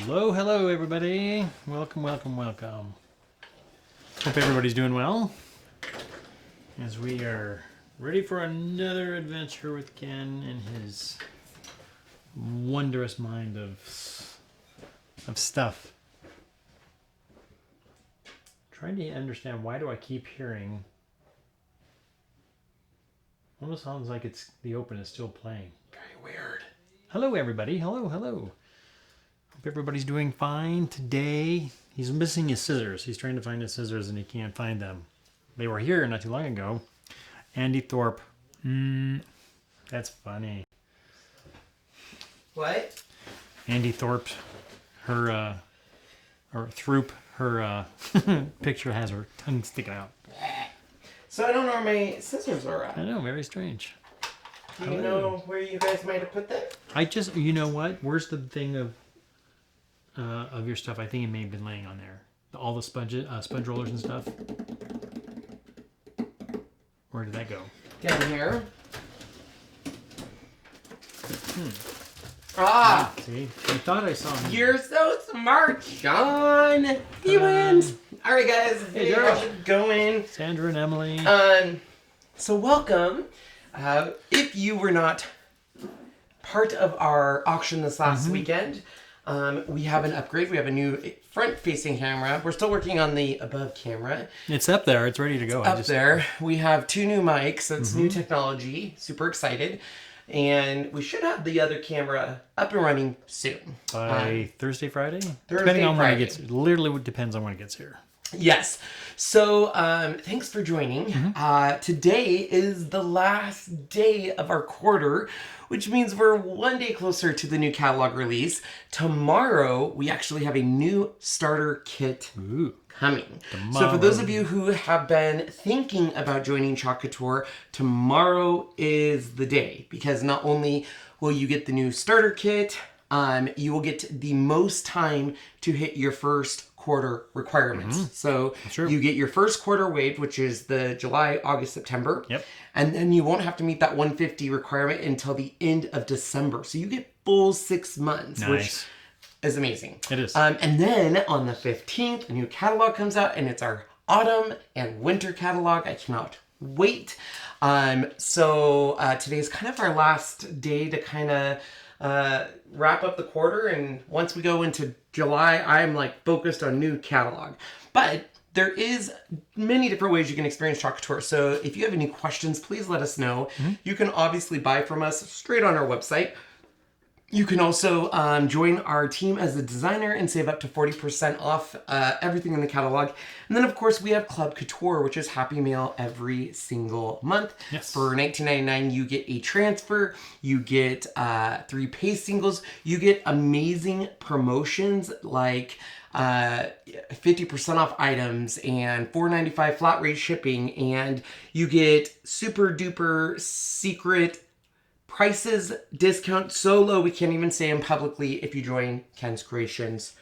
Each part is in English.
Hello everybody. Welcome. Hope everybody's doing well. As we are ready for another adventure with Ken and his wondrous mind of stuff. Trying to understand, why do I keep hearing, almost sounds like it's the open is still playing. Very weird. Hello everybody. Hello. Hope everybody's doing fine today. He's missing his scissors. He's trying to find his scissors and he can't find them. They were here not too long ago. Andy Thorpe. That's funny. What? Andy Thorpe, her picture has her tongue sticking out. So I don't know where my scissors are at. I know, very strange. Do you know where you guys might have put them? You know what? Where's the thing of your stuff? I think it may have been laying on there. All the sponge rollers and stuff. Where did that go? Down here. Ah! See? I thought I saw him. You're so smart, Sean! He wins! Alright guys, Hey, how's it going? Sandra and Emily. So welcome. If you were not part of our auction this last weekend, we have an upgrade. We have a new front-facing camera. We're still working on the above camera. It's up there. It's ready to go. Up there. We have 2 new mics. That's new technology. Super excited. And we should have the other camera up and running soon. By Thursday, Friday? Thursday, Depending on when it Friday. gets. Literally depends on when it gets here. Yes. So, thanks for joining. Today is the last day of our quarter, which means we're one day closer to the new catalog release. Tomorrow, we actually have a new starter kit coming. So for those of you who have been thinking about joining Couture, tomorrow is the day, because not only will you get the new starter kit, you will get the most time to hit your first quarter requirements. So you get your first quarter waived, which is the July, August, September. Yep. And then you won't have to meet that 150 requirement until the end of December. So you get full 6 months, which is amazing. It is. And then on the 15th, the new catalog comes out, and it's our autumn and winter catalog. I cannot wait. So today's kind of our last day to kind of wrap up the quarter, and once we go into July, I'm like focused on new catalog. But there is many different ways you can experience Couture. So if you have any questions, please let us know. You can obviously buy from us straight on our website. You can also join our team as a designer and save up to 40% off everything in the catalog. And then, of course, we have Club Couture, which is Happy Mail every single month. Yes. For $19.99, you get a transfer, you get 3 pay singles, you get amazing promotions like 50% off items and $4.95 flat rate shipping, and you get super duper secret prices, discount so low we can't even say them publicly if you join Ken's Creations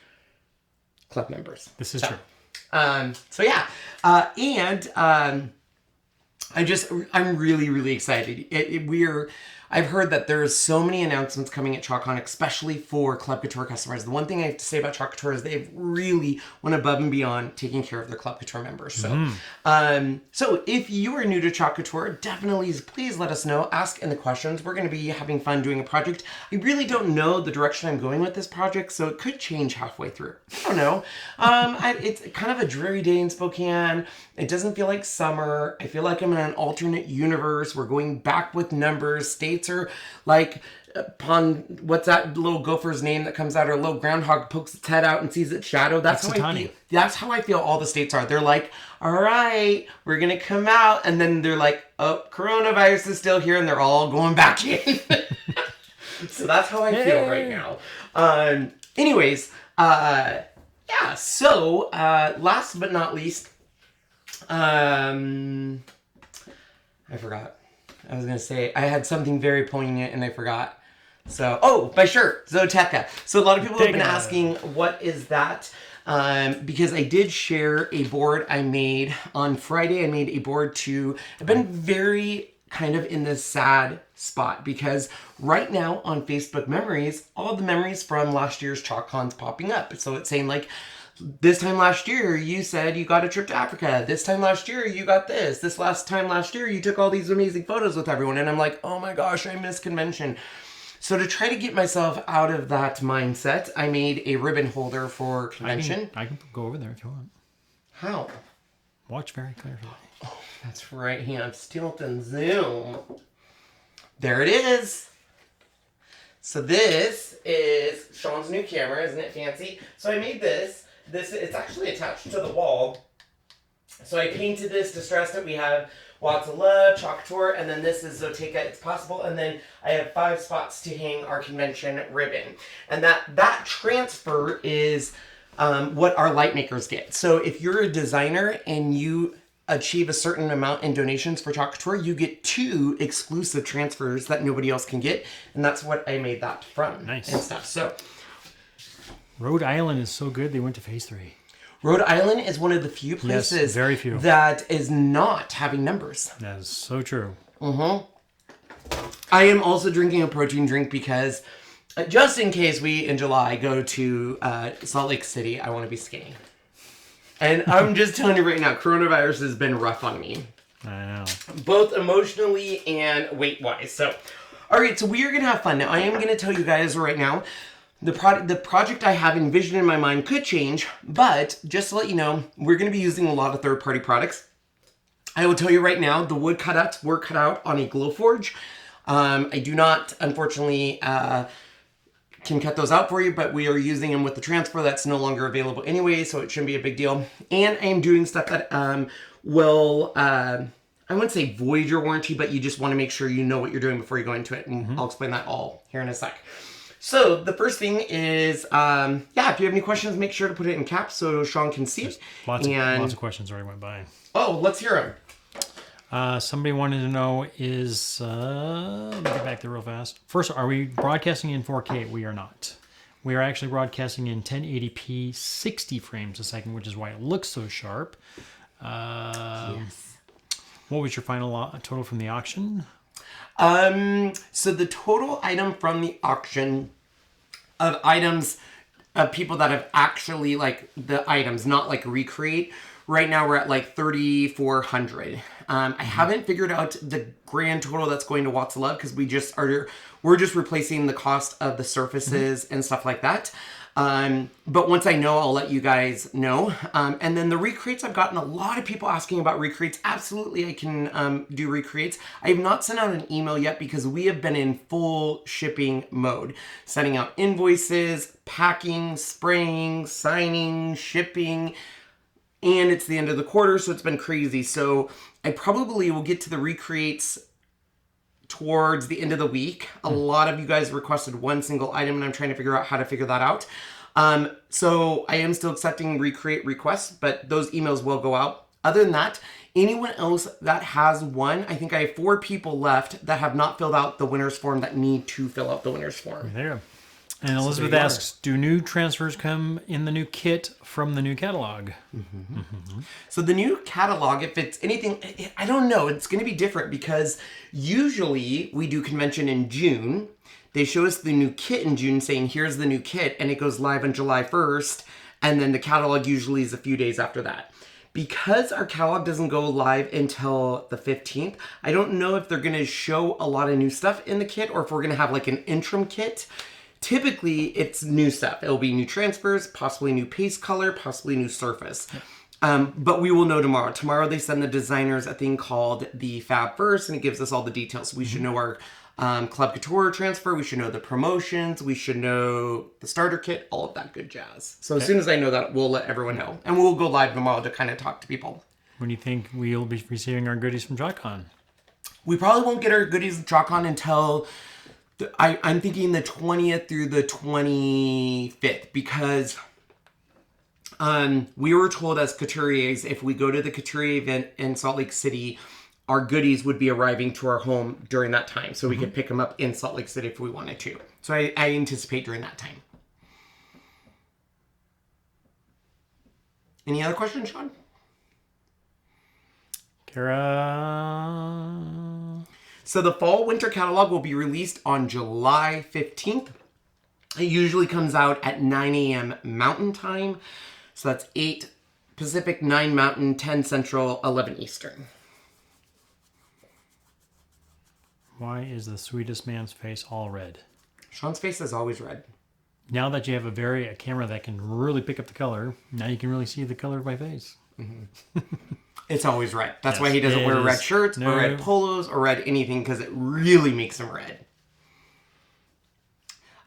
club members. This is true. I'm really, really excited. I've heard that there's so many announcements coming at ChawCon, especially for Club Couture customers. The one thing I have to say about Couture is they've really went above and beyond taking care of their Club Couture members. So, so if you are new to Couture, definitely please let us know. Ask in the questions. We're going to be having fun doing a project. I really don't know the direction I'm going with this project, so it could change halfway through. I don't know. It's kind of a dreary day in Spokane. It doesn't feel like summer. I feel like I'm in an alternate universe. We're going back with numbers. States are like upon, what's that little gopher's name that comes out, or a little groundhog pokes its head out and sees its shadow. That's how I feel. That's how I feel all the states are. They're like, all right, we're going to come out. And then they're like, oh, coronavirus is still here. And they're all going back in. So that's how I feel right now. Anyways, yeah. So last but not least, I forgot. I was going to say, I had something very poignant and I forgot. So, my shirt, Zoteca. So a lot of people have been asking, what is that? Because I did share a board I made on Friday. I made a board I've been very kind of in this sad spot because right now on Facebook memories, all the memories from last year's ChalkCon's popping up. So it's saying like, this time last year, you said you got a trip to Africa. This time last year, you got this. This last time last year, you took all these amazing photos with everyone. And I'm like, oh my gosh, I miss convention. So to try to get myself out of that mindset, I made a ribbon holder for convention. I can go over there if you want. How? Watch very clearly. Oh, that's right. Hang on. Tilt and zoom. There it is. So this is Sean's new camera. Isn't it fancy? So I made this. It's actually attached to the wall. So I painted this, distressed it. We have Lots of Love, Couture, and then this is Zoteca It's Possible. And then I have 5 spots to hang our convention ribbon. And that transfer is what our light makers get. So if you're a designer and you achieve a certain amount in donations for Couture, you get 2 exclusive transfers that nobody else can get. And that's what I made that from. Nice. And stuff. So Rhode Island is so good, they went to phase 3. Rhode Island is one of the few places very few. that is not having numbers. That is so true. I am also drinking a protein drink because just in case we, in July, go to Salt Lake City, I want to be skinny. And I'm just telling you right now, coronavirus has been rough on me. I know. Both emotionally and weight-wise. So, all right, so we are going to have fun. Now, I am going to tell you guys right now, the project I have envisioned in my mind could change, but just to let you know, we're going to be using a lot of third-party products. I will tell you right now, the wood cutouts were cut out on a Glowforge. I do not, unfortunately, can cut those out for you, but we are using them with the transfer that's no longer available anyway, so it shouldn't be a big deal. And I am doing stuff that will, I wouldn't say void your warranty, but you just want to make sure you know what you're doing before you go into it, and I'll explain that all here in a sec. So the first thing is, if you have any questions, make sure to put it in caps so Sean can see it. Lots of questions already went by. Oh, let's hear them. Somebody wanted to know is, let me get back there real fast. First, are we broadcasting in 4K? We are not. We are actually broadcasting in 1080p 60 frames a second, which is why it looks so sharp. Yes. What was your final total from the auction? So the total item from the auction of items of people that have actually like the items, not like recreate. Right now we're at like 3,400. I haven't figured out the grand total that's going to Watts of Love because we're just replacing the cost of the surfaces and stuff like that. But once I know, I'll let you guys know. And then the recreates, I've gotten a lot of people asking about recreates. Absolutely, I can do recreates. I have not sent out an email yet because we have been in full shipping mode. Sending out invoices, packing, spraying, signing, shipping. And it's the end of the quarter, so it's been crazy. So I probably will get to the recreates towards the end of the week. A lot of you guys requested one single item, and I'm trying to figure out how to figure that out. So I am still accepting recreate requests, but those emails will go out. Other than that, anyone else that has one, I think I have 4 people left that have not filled out the winner's form that need to fill out the winner's form. There. And Elizabeth asks, do new transfers come in the new kit from the new catalog? So the new catalog, if it's anything, I don't know, it's going to be different because usually we do convention in June. They show us the new kit in June saying, here's the new kit, and it goes live on July 1st, and then the catalog usually is a few days after that. Because our catalog doesn't go live until the 15th, I don't know if they're going to show a lot of new stuff in the kit or if we're going to have like an interim kit. Typically, it's new stuff. It'll be new transfers, possibly new paste color, possibly new surface. But we will know tomorrow. Tomorrow they send the designers a thing called the Fab First, and it gives us all the details. We should know our Club Couture transfer. We should know the promotions. We should know the starter kit, all of that good jazz. So as soon as I know that, we'll let everyone know. And we'll go live tomorrow to kind of talk to people. When do you think we'll be receiving our goodies from JotCon? We probably won't get our goodies from JotCon until... I'm thinking the 20th through the 25th because we were told as couturiers, if we go to the couturier event in Salt Lake City, our goodies would be arriving to our home during that time. So we could pick them up in Salt Lake City if we wanted to. So I anticipate during that time. Any other questions, Sean? Kara... So the fall winter catalog will be released on July 15th. It usually comes out at 9 a.m. Mountain Time. So that's 8 Pacific, 9 Mountain, 10 Central, 11 Eastern. Why is the sweetest man's face all red? Sean's face is always red. Now that you have a camera that can really pick up the color, now you can really see the color of my face. Mm-hmm. It's always red. That's Yes, why he doesn't wear red shirts No. or red polos or red anything, because it really makes him red.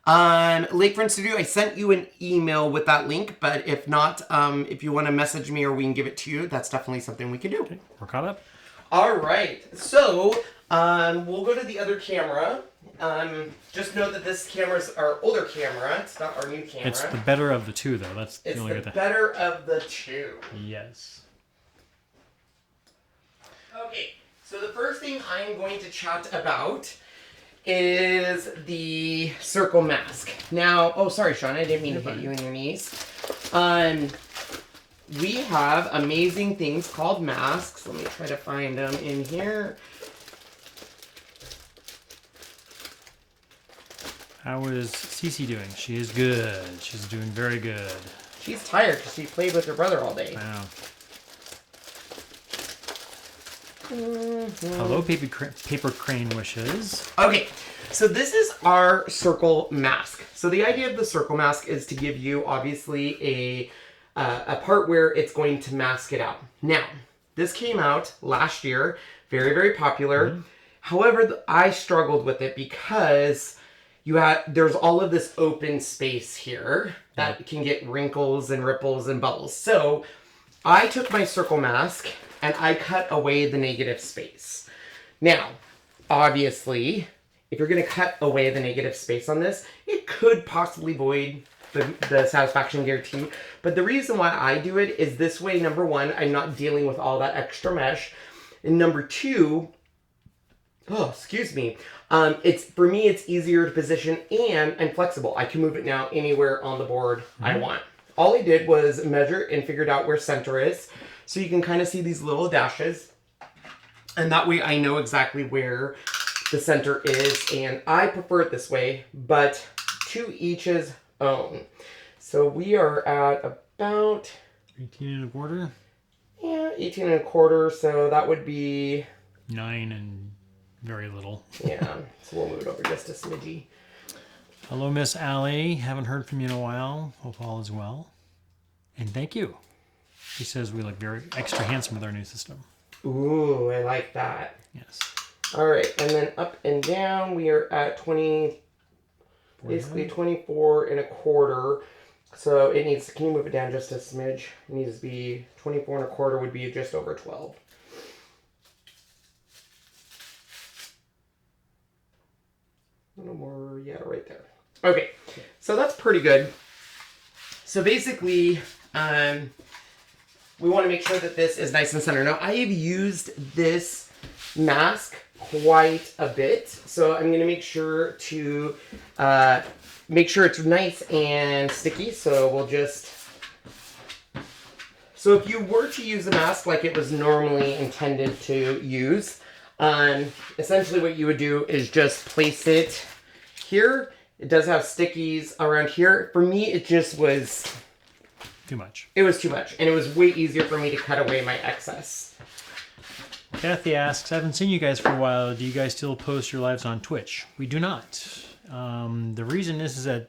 Lakefront Studio, I sent you an email with that link, but if not, if you want to message me or we can give it to you, that's definitely something we can do. Okay, we're caught up. All right, so we'll go to the other camera. Just know that this camera's our older camera. It's not our new camera. It's the better of the two, though. That's It's the only the good thing. better of the two. Yes. Okay, so the first thing I'm going to chat about is the circle mask. Now, oh, sorry, Sean, I didn't mean to hit you in your knees. We have amazing things called masks. Let me try to find them in here. How is Cece doing? She is good. She's doing very good. She's tired because she played with her brother all day. Wow. Mm-hmm. Hello, paper crane wishes. Okay, so this is our circle mask. So the idea of the circle mask is to give you, obviously, a part where it's going to mask it out. Now, this came out last year, very, very popular. Mm-hmm. However, I struggled with it because there's all of this open space here that can get wrinkles and ripples and bubbles. So I took my circle mask and I cut away the negative space. Now, obviously, if you're going to cut away the negative space on this, it could possibly void the satisfaction guarantee. But the reason why I do it is this way, number one, I'm not dealing with all that extra mesh. And number two, for me, it's easier to position and I'm flexible. I can move it now anywhere on the board I want. All I did was measure and figured out where center is. So you can kind of see these little dashes. And that way I know exactly where the center is. And I prefer it this way, but to each's own. So we are at about 18 1/4. Yeah, 18 1/4. So that would be 9 and very little. Yeah, so we'll move it over just a smidgy. Hello, Miss Allie. Haven't heard from you in a while. Hope all is well. And thank you. She says we look very extra handsome with our new system. Ooh, I like that. Yes. All right, and then up and down, we are at 20, basically 24 1/4. So it needs, can you move it down just a smidge? It needs to be 24 1/4 would be just over 12. A little more, yeah, right there. Okay, so that's pretty good. So basically, we want to make sure that this is nice and center. Now, I have used this mask quite a bit, so I'm going to make sure to make sure it's nice and sticky. So we'll just... So if you were to use a mask like it was normally intended to use, essentially what you would do is just place it here. It does have stickies around here. For me, it just was... Too much. It was too much, and it was way easier for me to cut away my excess. Kathy asks, I haven't seen you guys for a while. Do you guys still post your lives on Twitch? We do not. The reason is that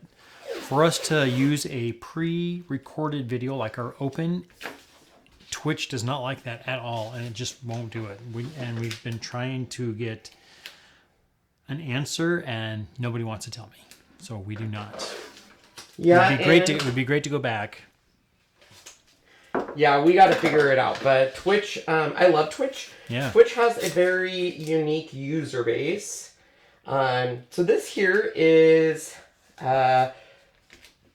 for us to use a pre-recorded video like our open, Twitch does not like that at all, and it just won't do it. We've been trying to get an answer, and nobody wants to tell me. So we do not. Yeah, it would be great to go back. Yeah, we got to figure it out. But Twitch, I love Twitch. Yeah. Twitch has a very unique user base. So this here is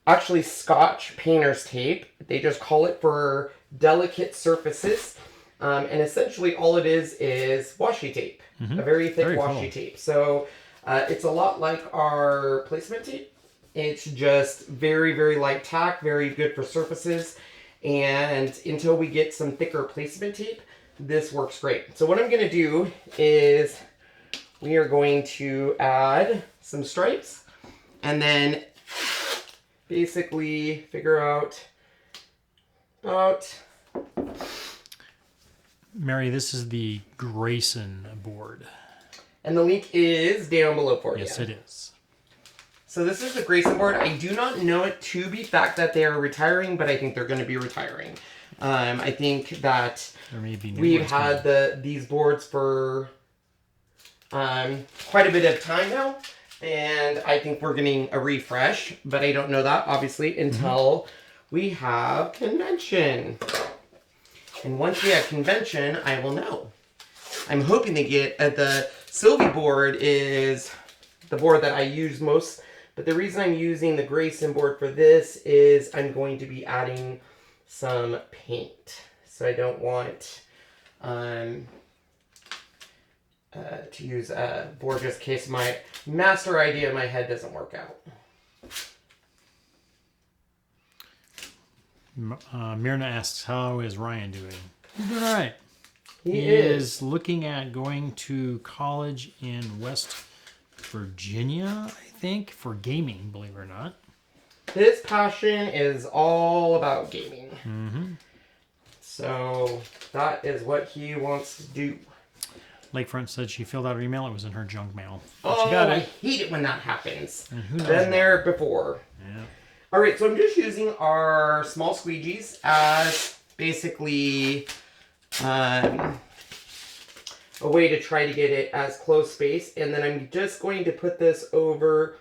actually Scotch painter's tape. They just call it for delicate surfaces. And essentially all it is washi tape. A very thick washi tape. So it's a lot like our placement tape. It's just very, very light tack, very good for surfaces. And until we get some thicker placement tape, this works great. So what I'm going to do is we are going to add some stripes and then basically figure out about... Mary, this is the Grayson board. And the link is down below for you. Yes, it is. So this is the Grayson board. I do not know it to be fact that they are retiring, but I think they're going to be retiring. I think that we've had these boards for quite a bit of time now, and I think we're getting a refresh, but I don't know that, obviously, until we have convention. And once we have convention, I will know. I'm hoping they get... the Sylvie board is the board that I use most, but the reason I'm using the Grayson board for this is I'm going to be adding some paint. So I don't want to use a board just in case my master idea in my head doesn't work out. Myrna asks, how is Ryan doing? He's doing all right. He is looking at going to college in West Virginia, I think, for gaming, believe it or not. His passion is all about gaming. So that is what he wants to do. Lakefront said she filled out her email. It was in her junk mail. Oh, she got it. I hate it when that happens. And who knows Been there before. Yeah. All right, so I'm just using our small squeegees as basically a way to try to get it as close space. And then I'm just going to put this over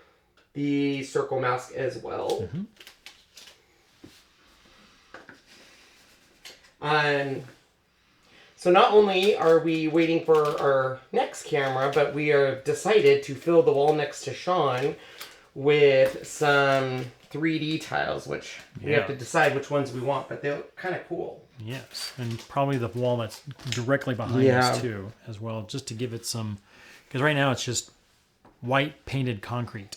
the circle mask as well. So not only are we waiting for our next camera, but we have decided to fill the wall next to Sean with some 3D tiles, which we have to decide which ones we want, but they look kind of cool. Yes, and probably the wall that's directly behind us too, as well, just to give it some, because right now it's just white painted concrete.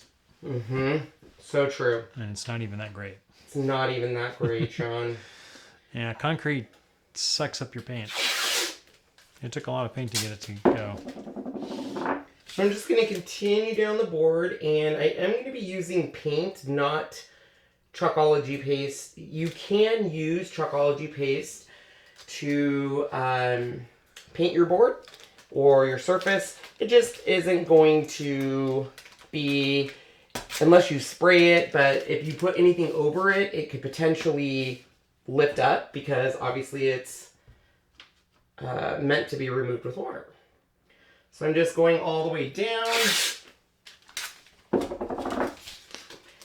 So true. And it's not even that great. It's not even that great, Sean. Yeah, concrete sucks up your paint. It took a lot of paint to get it to go. So I'm just going to continue down the board, and I am going to be using paint, not Chalkology paste. You can use Chalkology paste to paint your board or your surface. It just isn't going to be, unless you spray it, but if you put anything over it, it could potentially lift up because obviously it's meant to be removed with water. So I'm just going all the way down.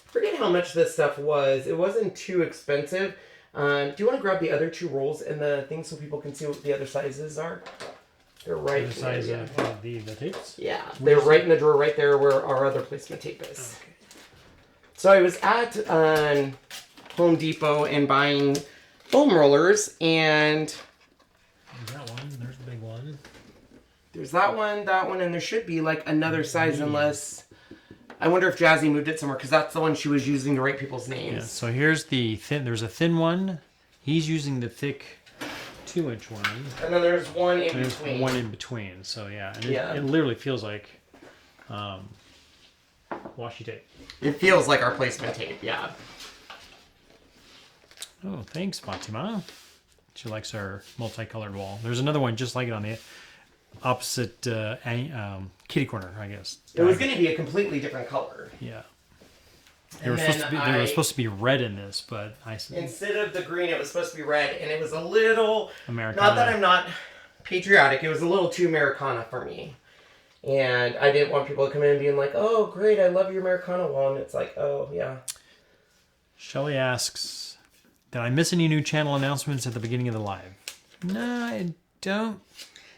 Forget how much this stuff was. It wasn't too expensive. Do you want to grab the other two rolls and the thing so people can see what the other sizes are? They're right The size of the tapes? Yeah, they're right in the drawer right there where our other placement tape is. Okay. So I was at Home Depot and buying foam rollers, and There's that one. There's the big one. There's that one, and there should be like another size unless... I wonder if Jazzy moved it somewhere because that's the one she was using to write people's names. Yeah, so here's the thin. There's a thin one. He's using the thick 2-inch one. And then there's one in There's between. one in between. So yeah, and Yeah. it literally feels like washi tape. It feels like our placement tape, yeah. Oh, thanks, Fatima. She likes our multicolored wall. There's another one just like it on the opposite kitty corner, I guess. It was going to be a completely different color. Yeah. They were supposed to be red in this, but instead of the green, it was supposed to be red, and it was a little... Americana. Not that I'm not patriotic, it was a little too Americana for me. And I didn't want people to come in and being like, oh, great, I love your Americana wall. And it's like, oh, yeah. Shelly asks, did I miss any new channel announcements at the beginning of the live? No, I don't.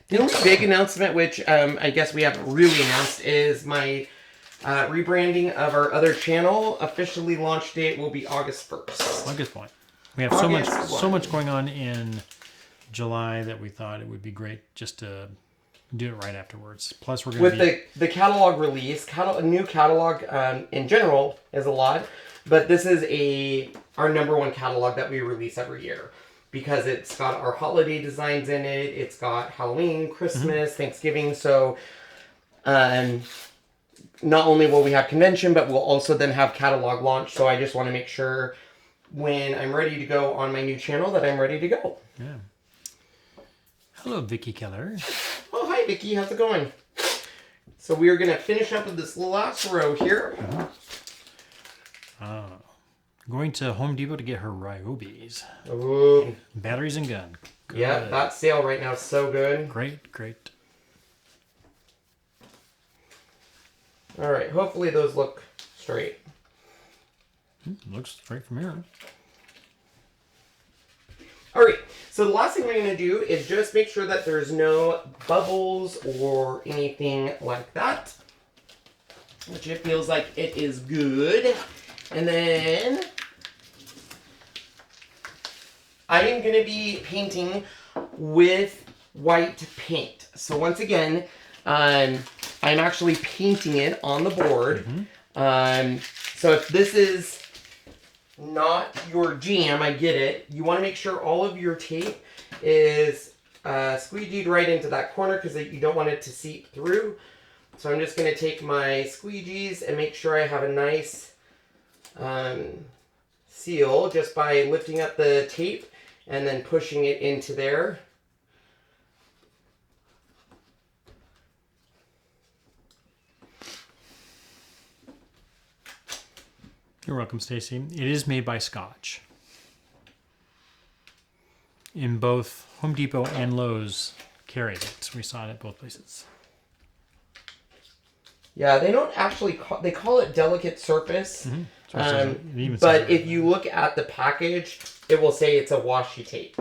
The only big announcement, which I guess we haven't really announced, is my rebranding of our other channel. Officially launch date will be August 1st. August 1. We have so much going on in July that we thought it would be great just to do it right afterwards. Plus, we're going to with the catalog release. A new catalog in general is a lot, but this is our #1 catalog that we release every year. Because it's got our holiday designs in it. It's got Halloween, Christmas, Thanksgiving. So Not only will we have convention, but we'll also then have catalog launch. So I just want to make sure when I'm ready to go on my new channel that I'm ready to go. Yeah. Hello, Vicky Keller. Oh, hi, Vicky. How's it going? So we are going to finish up with this last row here. Going to Home Depot to get her Ryobis. Ooh. Batteries and gun. Good. Yeah, that sale right now is so good. Great, great. All right, hopefully those look straight. Looks straight from here. All right, so the last thing we're going to do is just make sure that there's no bubbles or anything like that, which it feels like it is good. And then I am going to be painting with white paint. So once again, I'm actually painting it on the board. So if this is not your jam, I get it. You want to make sure all of your tape is squeegeed right into that corner because you don't want it to seep through. So I'm just going to take my squeegees and make sure I have a nice seal just by lifting up the tape and then pushing it into there. You're welcome, Stacy. It is made by Scotch. In both Home Depot and Lowe's carried it. We saw it at both places. Yeah, they don't actually they call it delicate surface. But if you look at the package, it will say it's a washi tape.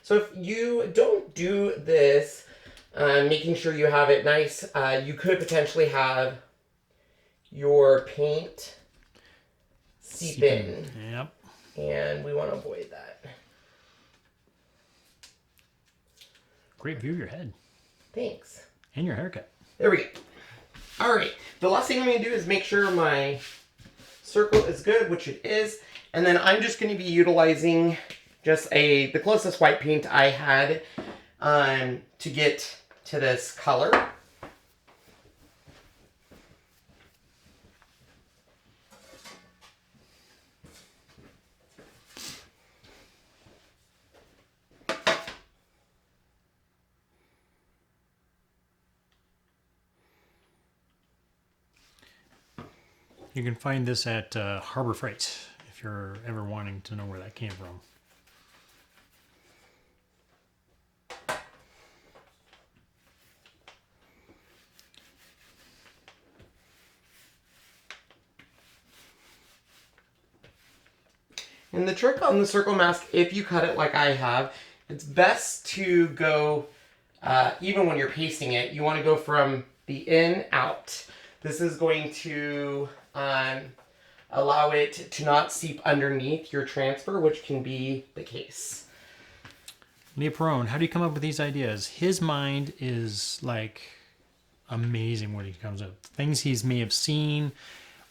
So if you don't do this, making sure you have it nice, you could potentially have your paint seep in. Yep. And we want to avoid that. Great view of your head. Thanks. And your haircut. There we go. All right. The last thing I'm going to do is make sure my circle is good, which it is. And then I'm just going to be utilizing just the closest white paint I had to get to this color. You can find this at Harbor Freight if you're ever wanting to know where that came from. And the trick on the circle mask, if you cut it like I have, it's best to go, even when you're pasting it, you want to go from the in out. This is going to allow it to not seep underneath your transfer, which can be the case. Leah Perone, how do you come up with these ideas? His mind is like amazing when he comes up. Things he may have seen,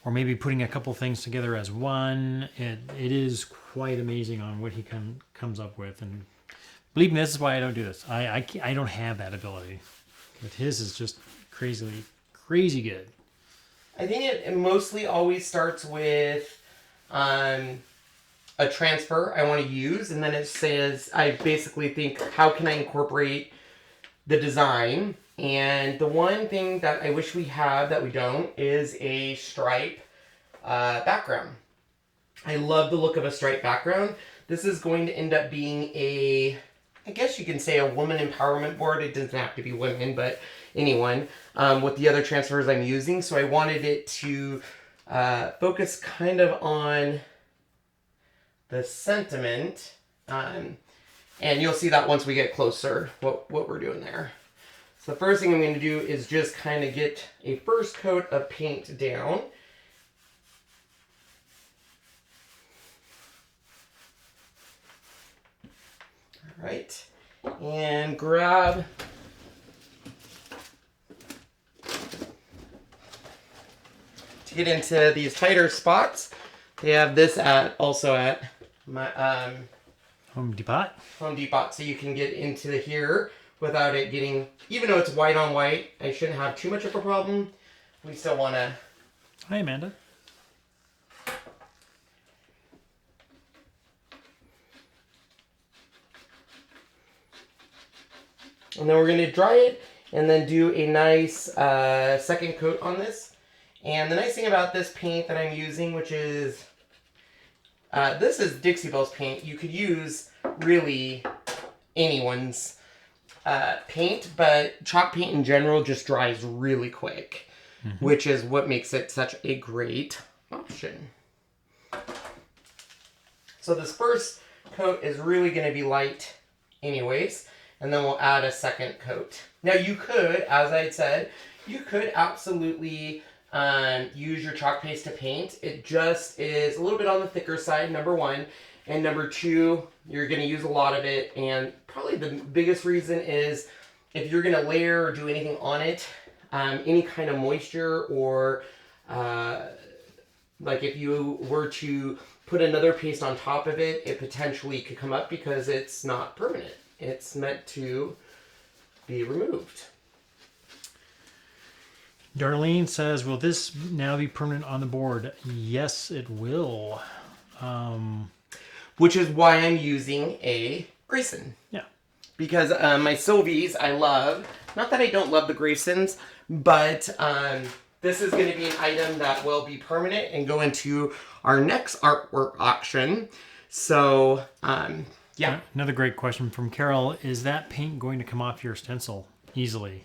or maybe putting a couple things together as one. It is quite amazing on what he comes up with. And believe me, this is why I don't do this. I don't have that ability. But his is just crazy good. I think it mostly always starts with a transfer I want to use, and then it says, I basically think, how can I incorporate the design? And the one thing that I wish we had that we don't is a stripe background. I love the look of a stripe background. This is going to end up being I guess you can say a woman empowerment board. It doesn't have to be women, but anyone, with the other transfers I'm using. So I wanted it to focus kind of on the sentiment. And you'll see that once we get closer, what we're doing there. So the first thing I'm going to do is just kind of get a first coat of paint down. All right. And grab to get into these tighter spots. They have this also at my Home Depot. Home Depot, so you can get into here without it getting, even though it's white on white, I shouldn't have too much of a problem. We still want to... Hi, Amanda. And then we're going to dry it and then do a nice second coat on this. And the nice thing about this paint that I'm using, which is, this is Dixie Belle's paint. You could use really anyone's paint, but chalk paint in general just dries really quick, which is what makes it such a great option. So this first coat is really going to be light anyways, and then we'll add a second coat. Now you could, as I said, you could absolutely use your chalk paste to paint. It just is a little bit on the thicker side, number one. And number two, you're going to use a lot of it. And probably the biggest reason is if you're going to layer or do anything on it, any kind of moisture or like if you were to put another paste on top of it, it potentially could come up because it's not permanent. It's meant to be removed. Darlene says, will this now be permanent on the board? Yes, it will. Which is why I'm using a Grayson. Yeah. Because my Sylvies, I love. Not that I don't love the Graysons, but this is going to be an item that will be permanent and go into our next artwork auction. So, yeah. Another great question from Carol. Is that paint going to come off your stencil easily?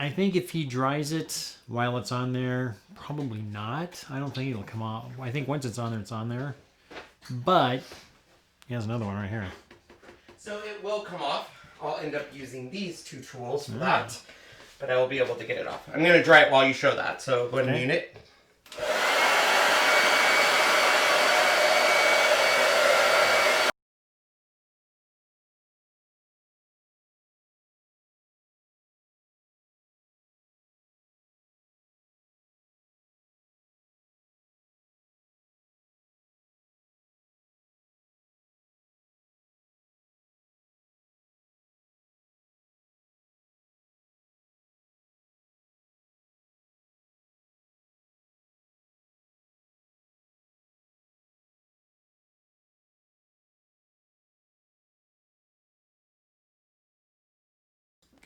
I think if he dries it while it's on there, probably not. I don't think it'll come off. I think once it's on there, it's on there. But he has another one right here. So it will come off. I'll end up using these two tools for that, but I will be able to get it off. I'm going to dry it while you show that. So go ahead and mute it.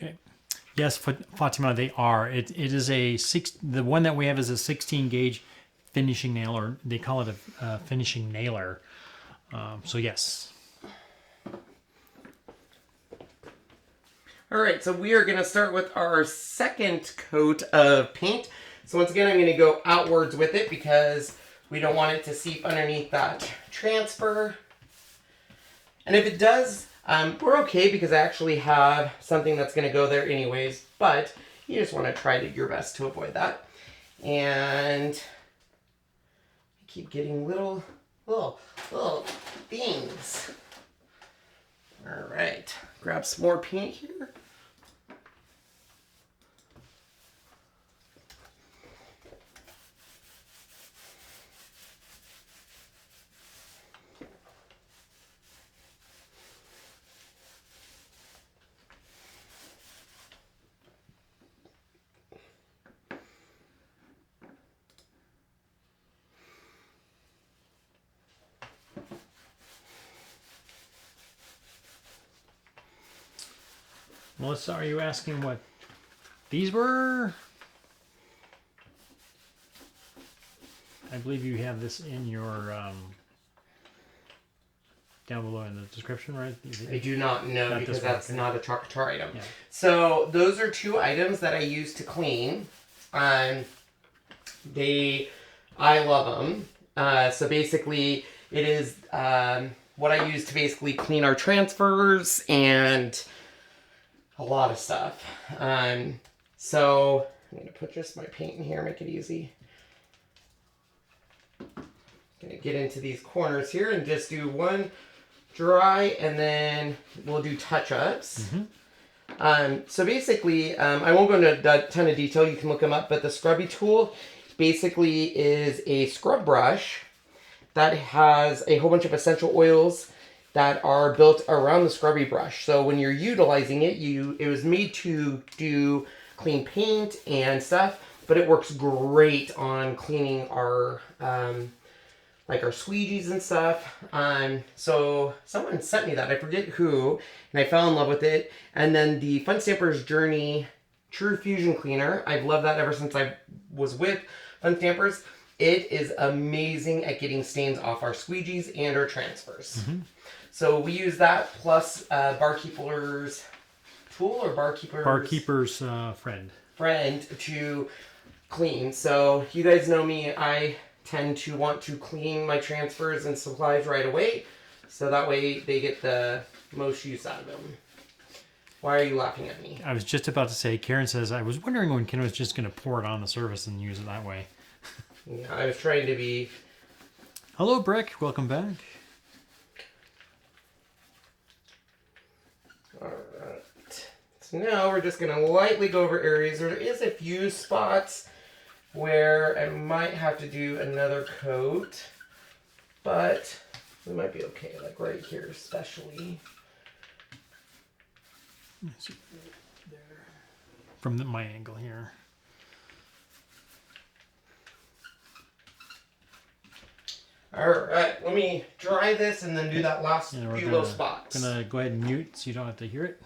Okay. Yes, Fatima, they are. It is the one that we have is a 16 gauge finishing nail, or they call it a finishing nailer. So yes. All right, so we are going to start with our second coat of paint. So once again, I'm going to go outwards with it because we don't want it to seep underneath that transfer. And if it does, we're okay because I actually have something that's going to go there anyways, but you just want to try your best to avoid that. And I keep getting little things. All right, grab some more paint here. Melissa, are you asking what these were? I believe you have this in your down below in the description, right? I do not know because that's not a Chalk Couture item. Yeah. So those are two items that I use to clean. I love them. So basically, it is what I use to basically clean our transfers and a lot of stuff. So I'm going to put just my paint in here, make it easy. Going to get into these corners here and just do one dry, and then we'll do touch-ups. So basically, I won't go into a ton of detail. You can look them up, but the scrubby tool basically is a scrub brush that has a whole bunch of essential oils that are built around the scrubby brush. So when you're utilizing it, it was made to do clean paint and stuff, but it works great on cleaning our like our squeegees and stuff. So someone sent me that, I forget who, and I fell in love with it. And then the Fun Stampers Journey True Fusion Cleaner, I've loved that ever since I was with Fun Stampers. It is amazing at getting stains off our squeegees and our transfers. Mm-hmm. So we use that plus Barkeeper's Tool or Barkeeper's friend to clean. So you guys know me, I tend to want to clean my transfers and supplies right away, so that way they get the most use out of them. Why are you laughing at me? I was just about to say, Karen says, I was wondering when Ken was just going to pour it on the surface and use it that way. Yeah, I was trying to be... Hello, Brick. Welcome back. Alright. So now we're just going to lightly go over areas. There is a few spots where I might have to do another coat, but we might be okay, like right here especially. There. From my angle here. Alright, let me dry this and then do that last few little spots. I'm going to go ahead and mute so you don't have to hear it.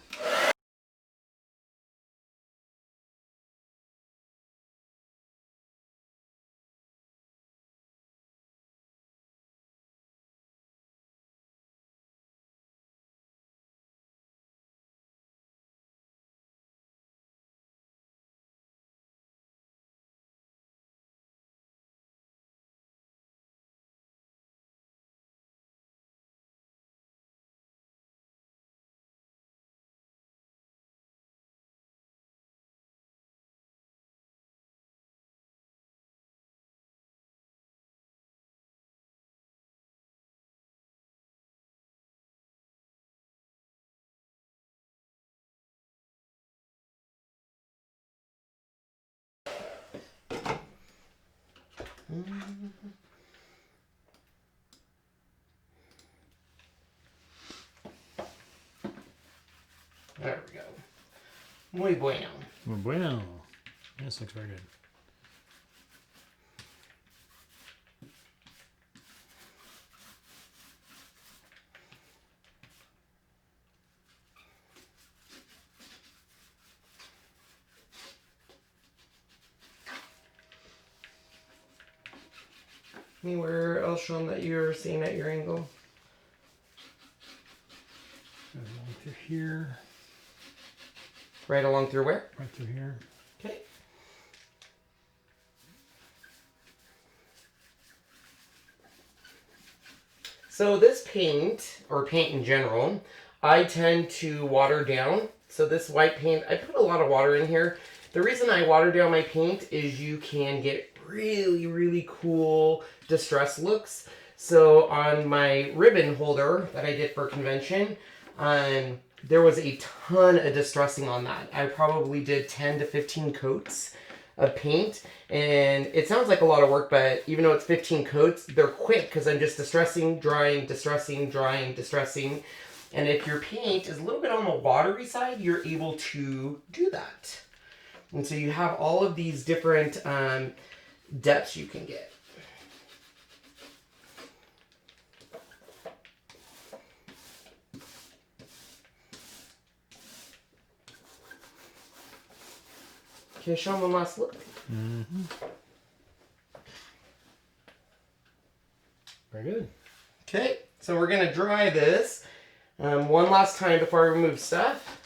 There we go. Muy bueno. Muy bueno. This looks very good. Anywhere else, Sean, that you're seeing at your angle? Along through here. Right along through where? Right through here. Okay. So this paint, or paint in general, I tend to water down. So this white paint, I put a lot of water in here. The reason I water down my paint is you can get really, really cool distress looks. So on my ribbon holder that I did for convention, there was a ton of distressing on that. I probably did 10 to 15 coats of paint, and it sounds like a lot of work, but even though it's 15 coats, they're quick because I'm just distressing, drying, distressing, drying, distressing. And if your paint is a little bit on the watery side, you're able to do that. And so you have all of these different depths you can get. Okay, show them one last look. Mm-hmm. Very good. Okay, so we're going to dry this one last time before I remove stuff.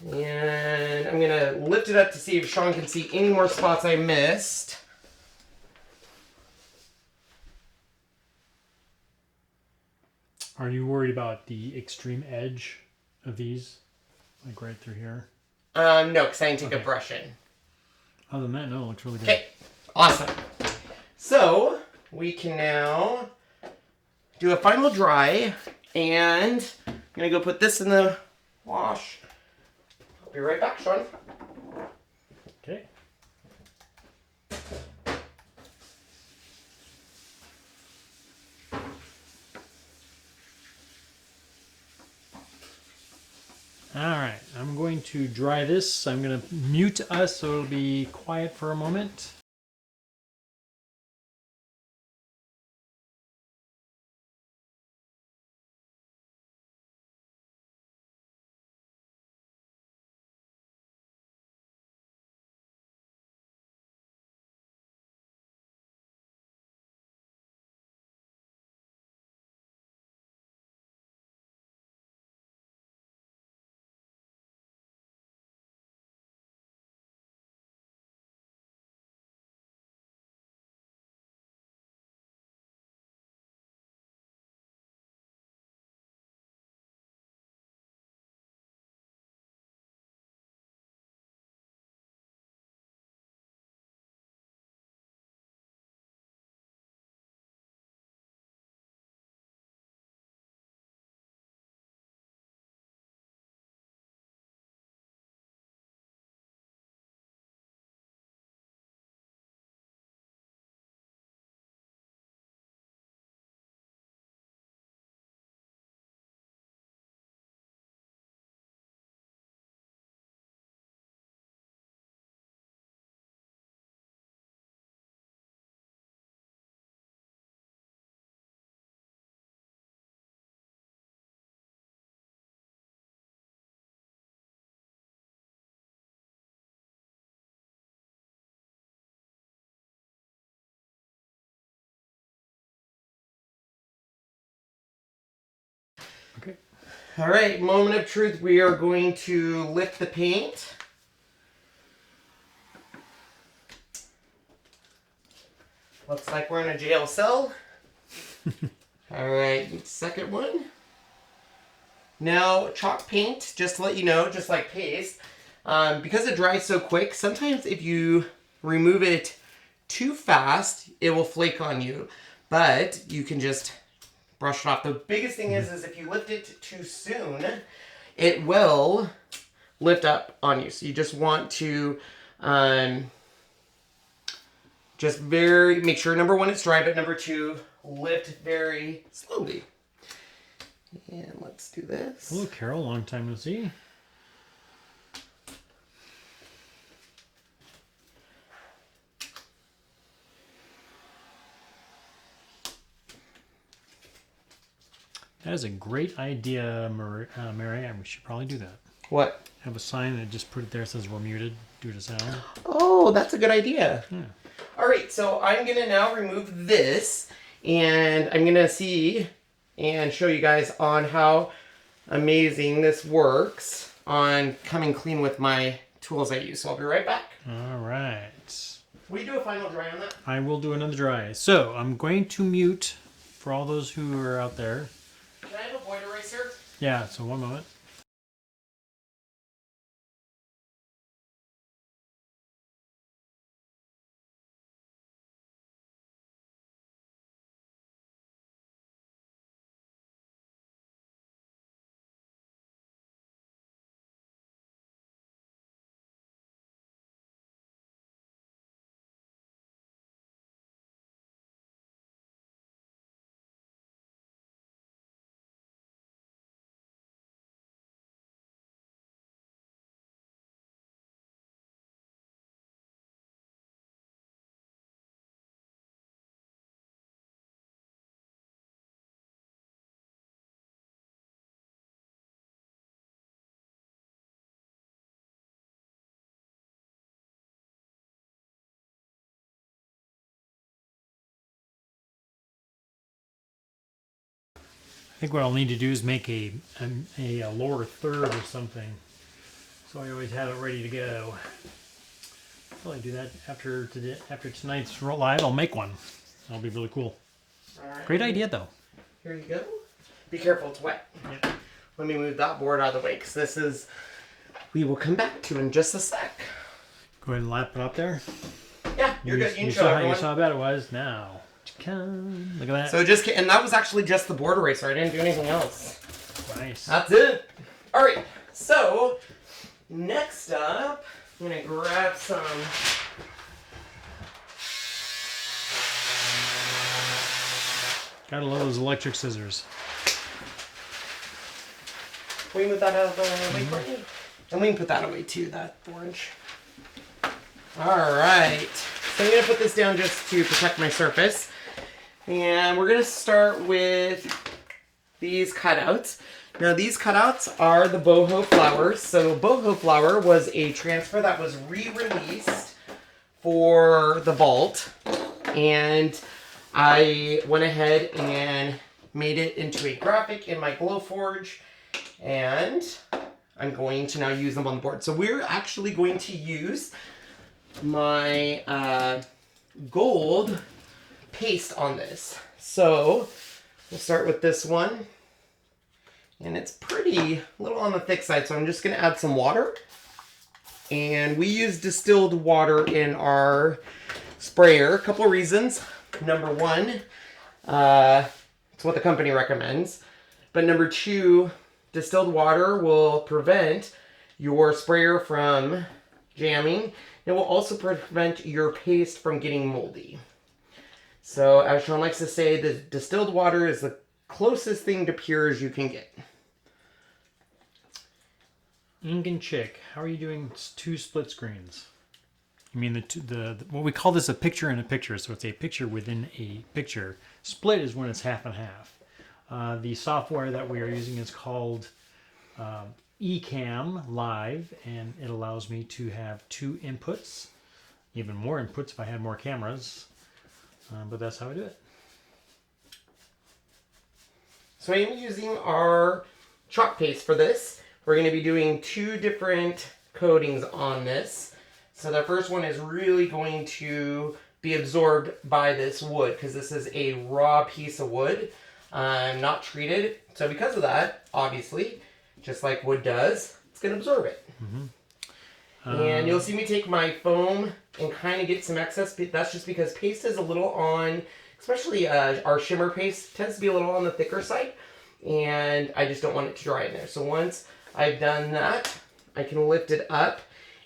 And I'm going to lift it up to see if Sean can see any more spots I missed. Are you worried about the extreme edge of these? Like right through here? No, because I didn't take a brush in. Other than that, no, it looks really good. Okay, awesome. So we can now do a final dry, and I'm going to go put this in the wash. I'll be right back, Sean. Okay. All right, I'm going to dry this. I'm going to mute us so it'll be quiet for a moment. Okay. All right, moment of truth. We are going to lift the paint. Looks like we're in a jail cell. All right, second one. Now, chalk paint, just to let you know, just like paste, because it dries so quick, sometimes if you remove it too fast, it will flake on you. But you can just brush it off. The biggest thing is if you lift it too soon, it will lift up on you. So you just want to just make sure, number one, it's dry, but number two, lift very slowly. And let's do this. Hello, Carol. Long time no see. That is a great idea, Mary. We should probably do that. What? Have a sign that just put it there that says we're muted due to sound. Oh, that's a good idea. Yeah. All right, so I'm going to now remove this, and I'm going to see and show you guys on how amazing this works on coming clean with my tools I use. So I'll be right back. All right. Will you do a final dry on that? I will do another dry. So I'm going to mute for all those who are out there. Can I have a void eraser? Yeah, so one moment. I think what I'll need to do is make a lower third or something. So I always have it ready to go. I'll probably do that after tonight's live. I'll make one. That'll be really cool. All right. Great idea, though. Here you go. Be careful, it's wet. Yeah. Let me move that board out of the way, because we will come back to in just a sec. Go ahead and lap it up there. Yeah, you're good. You can show saw everyone. you saw how bad it was. Now, look at that. So and that was actually just the board eraser. I didn't do anything else. Nice. That's it. All right. So next up, I'm gonna grab some. Gotta love those electric scissors. Can we move that out of the way for you? And we can put that away too, that orange. Alright. So I'm going to put this down just to protect my surface. And we're going to start with these cutouts. Now these cutouts are the boho flowers. So boho flower was a transfer that was re-released for the vault. And I went ahead and made it into a graphic in my Glowforge. And I'm going to now use them on the board. So we're actually going to use my gold paste on this. So we'll start with this one. And it's pretty a little on the thick side, so I'm just going to add some water. And we use distilled water in our sprayer. A couple reasons. Number one, it's what the company recommends. But number two, distilled water will prevent your sprayer from jamming. It will also prevent your paste from getting moldy. So as Sean likes to say, the distilled water is the closest thing to pure as you can get. Ink and Chick, how are you doing 2 split screens? I mean, what we call this a picture in a picture, so it's a picture within a picture. Split is when it's half and half. The software that we are using is called Ecamm Live, and it allows me to have 2 inputs, even more inputs if I had more cameras, but that's how I do it. So I am using our chalk paste for this. We're going to be doing 2 different coatings on this. So the first one is really going to be absorbed by this wood because this is a raw piece of wood, not treated. So because of that, obviously, just like wood does, it's going to absorb it. And you'll see me take my foam and kind of get some excess. That's just because paste is a little on, especially our shimmer paste tends to be a little on the thicker side. And I just don't want it to dry in there. So once I've done that, I can lift it up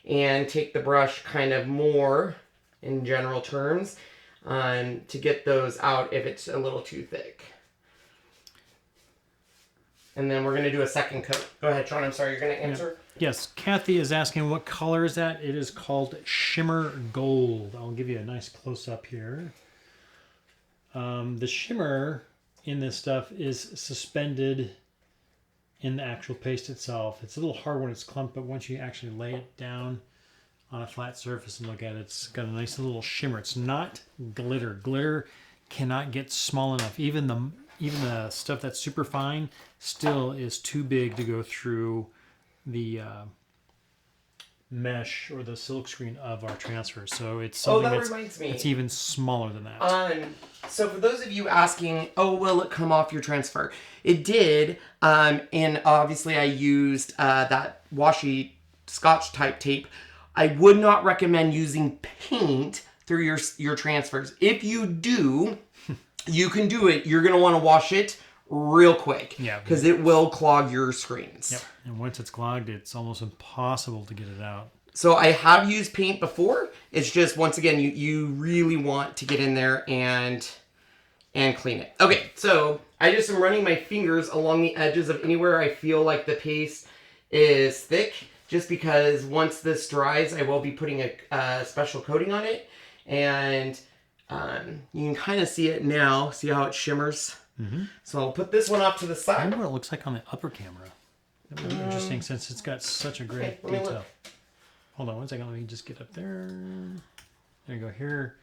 and take the brush kind of more in general terms to get those out if it's a little too thick. And then we're going to do a second coat. Go ahead, Sean. I'm sorry. You're going to answer? Yes. Kathy is asking what color is that? It is called Shimmer Gold. I'll give you a nice close-up here. The shimmer in this stuff is suspended in the actual paste itself. It's a little hard when it's clumped, but once you actually lay it down on a flat surface and look at it, it's got a nice little shimmer. It's not glitter. Glitter cannot get small enough. Even the stuff that's super fine still is too big to go through the mesh or the silk screen of our transfer. So it's something it's even smaller than that. So for those of you asking, oh, will it come off your transfer? It did. And obviously I used that washi Scotch type tape. I would not recommend using paint through your transfers. If you do, you can do it. You're going to want to wash it real quick. Yeah. Because it will clog your screens. Yep. And once it's clogged, it's almost impossible to get it out. So I have used paint before. It's just, once again, you really want to get in there and clean it. Okay, so I just am running my fingers along the edges of anywhere I feel like the paste is thick, just because once this dries, I will be putting a special coating on it. And you can kind of see it now. See how it shimmers? Mm-hmm. So I'll put this one off to the side. I wonder what it looks like on the upper camera. That would be interesting since it's got such a great detail. Hold on one second. Let me just get up there. There you go. Here.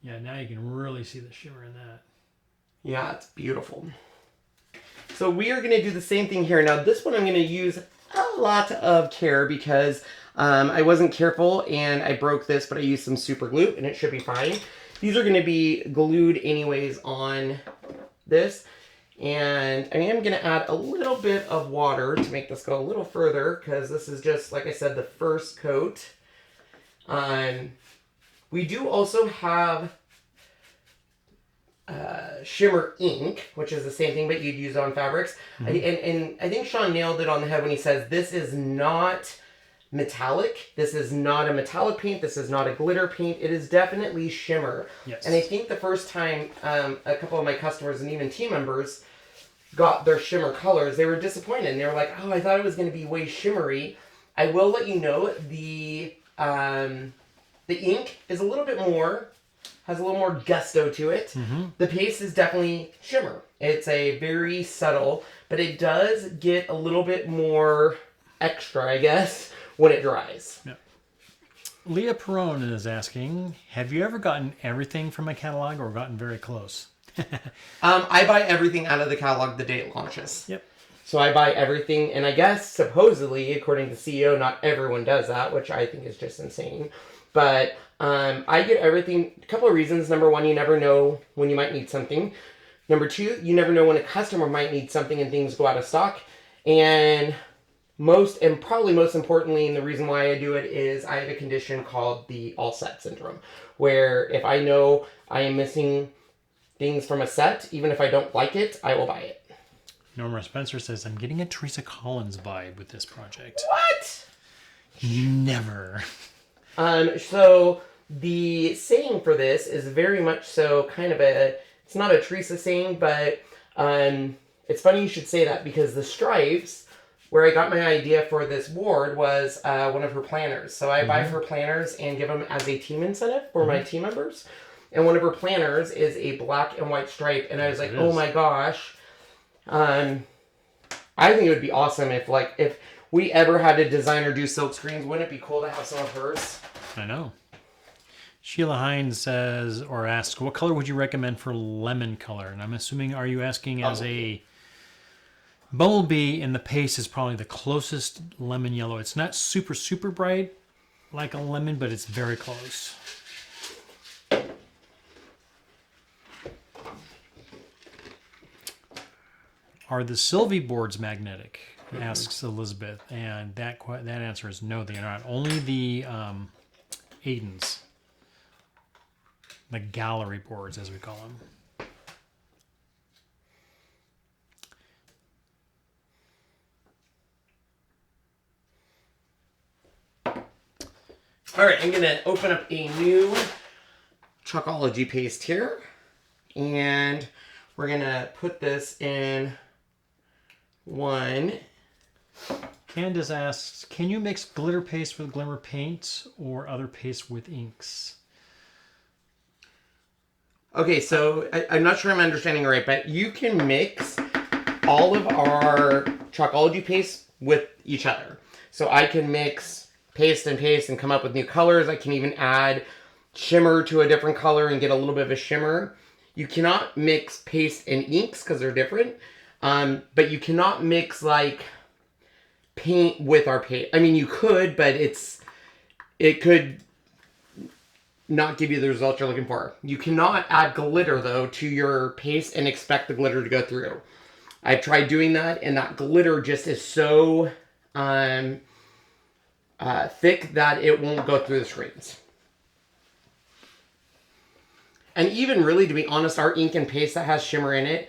Yeah, now you can really see the shimmer in that. Yeah, it's beautiful. So we are going to do the same thing here. Now this one I'm going to use a lot of care because I wasn't careful and I broke this, but I used some super glue and it should be fine. These are going to be glued anyways on this. And I am going to add a little bit of water to make this go a little further because this is just, like I said, the first coat. We do also have shimmer ink, which is the same thing, but you'd use it on fabrics. Mm-hmm. And I think Sean nailed it on the head when he says this is not metallic. This is not a metallic paint. This is not a glitter paint. It is definitely shimmer. Yes. And I think the first time a couple of my customers and even team members got their shimmer colors, they were disappointed. And they were like, oh, I thought it was going to be way shimmery. I will let you know the ink is a little bit more, has a little more gusto to it. The paste is definitely shimmer. It's a very subtle, but it does get a little bit more extra, I guess, when it dries. Yeah. Leah Perone is asking, have you ever gotten everything from a catalog or gotten very close? I buy everything out of the catalog the day it launches. Yep. So I buy everything, and I guess supposedly, according to CEO, not everyone does that, which I think is just insane. But I get everything. A couple of reasons. Number one, you never know when you might need something. Number two, you never know when a customer might need something and things go out of stock. And probably most importantly, and the reason why I do it is I have a condition called the all set syndrome, where if I know I am missing things from a set, even if I don't like it, I will buy it. Norma Spencer says, I'm getting a Teresa Collins vibe with this project. What? Never. So the saying for this is very much so kind of it's not a Teresa saying, but it's funny you should say that because the stripes, where I got my idea for this board was one of her planners. So I buy her planners and give them as a team incentive for my team members. And one of her planners is a black and white stripe. And I was like, oh my gosh. I think it would be awesome if we ever had a designer do silk screens. Wouldn't it be cool to have some of hers? I know. Sheila Hines says, or asks, what color would you recommend for lemon color? And I'm assuming, are you asking as a Bumblebee, and the paste is probably the closest lemon yellow. It's not super, super bright like a lemon, but it's very close. Are the Sylvie boards magnetic? Asks Elizabeth, and that answer is no, they are not. Only the Aidens, the gallery boards, as we call them. All right, I'm going to open up a new Chalkology paste here, and we're going to put this in one. Candace asks, can you mix glitter paste with glimmer paints or other paste with inks? Okay, so I'm not sure I'm understanding right, but you can mix all of our Chalkology paste with each other. So I can mix paste and come up with new colors. I can even add shimmer to a different color and get a little bit of a shimmer. You cannot mix paste and inks because they're different. But you cannot mix like paint with our paint. I mean, you could, but it could not give you the result you're looking for. You cannot add glitter though to your paste and expect the glitter to go through. I've tried doing that, and that glitter just is so thick that it won't go through the screens. And even really, to be honest, our ink and paste that has shimmer in it,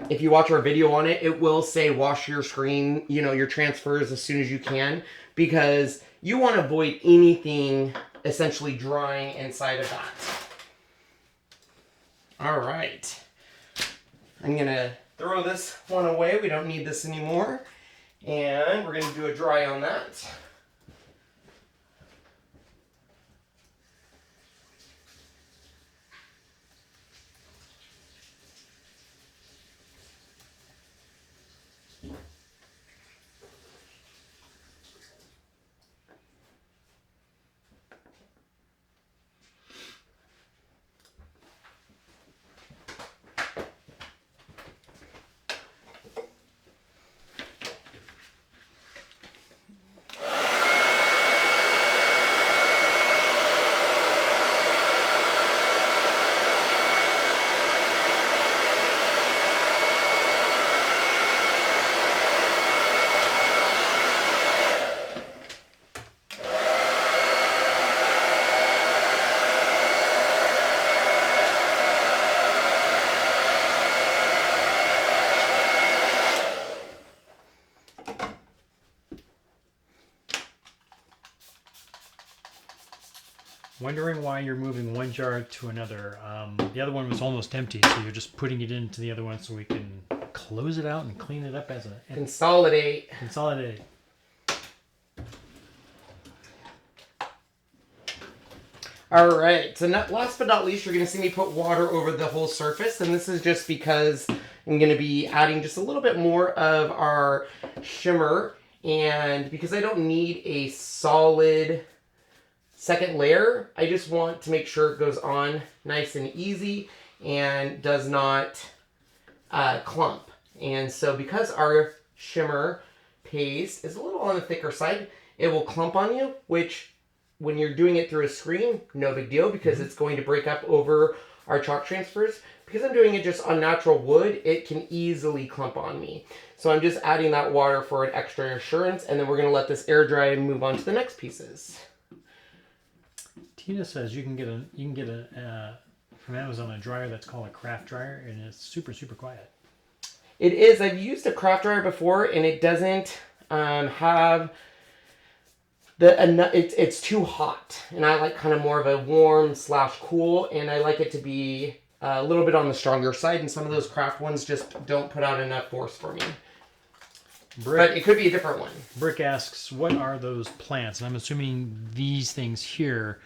if you watch our video on it, it will say wash your screen, your transfers as soon as you can, because you want to avoid anything essentially drying inside of that. All right. I'm going to throw this one away. We don't need this anymore. And we're going to do a dry on that. Wondering why you're moving one jar to another. The other one was almost empty, so you're just putting it into the other one so we can close it out and clean it up as a... Consolidate. Consolidate. All right, so last but not least, you're going to see me put water over the whole surface, and this is just because I'm going to be adding just a little bit more of our shimmer, and because I don't need a solid second layer, I just want to make sure it goes on nice and easy and does not clump. And so because our shimmer paste is a little on the thicker side, it will clump on you, which when you're doing it through a screen, no big deal because it's going to break up over our chalk transfers. Because I'm doing it just on natural wood, it can easily clump on me. So I'm just adding that water for an extra assurance, and then we're going to let this air dry and move on to the next pieces. Tina says you can get a from Amazon a dryer that's called a craft dryer, and it's super quiet. It is. I've used a craft dryer before, and it doesn't have it's too hot, and I like kind of more of a warm / cool, and I like it to be a little bit on the stronger side, and some of those craft ones just don't put out enough force for me. But it could be a different one. Brick asks, what are those plants? And I'm assuming these things here,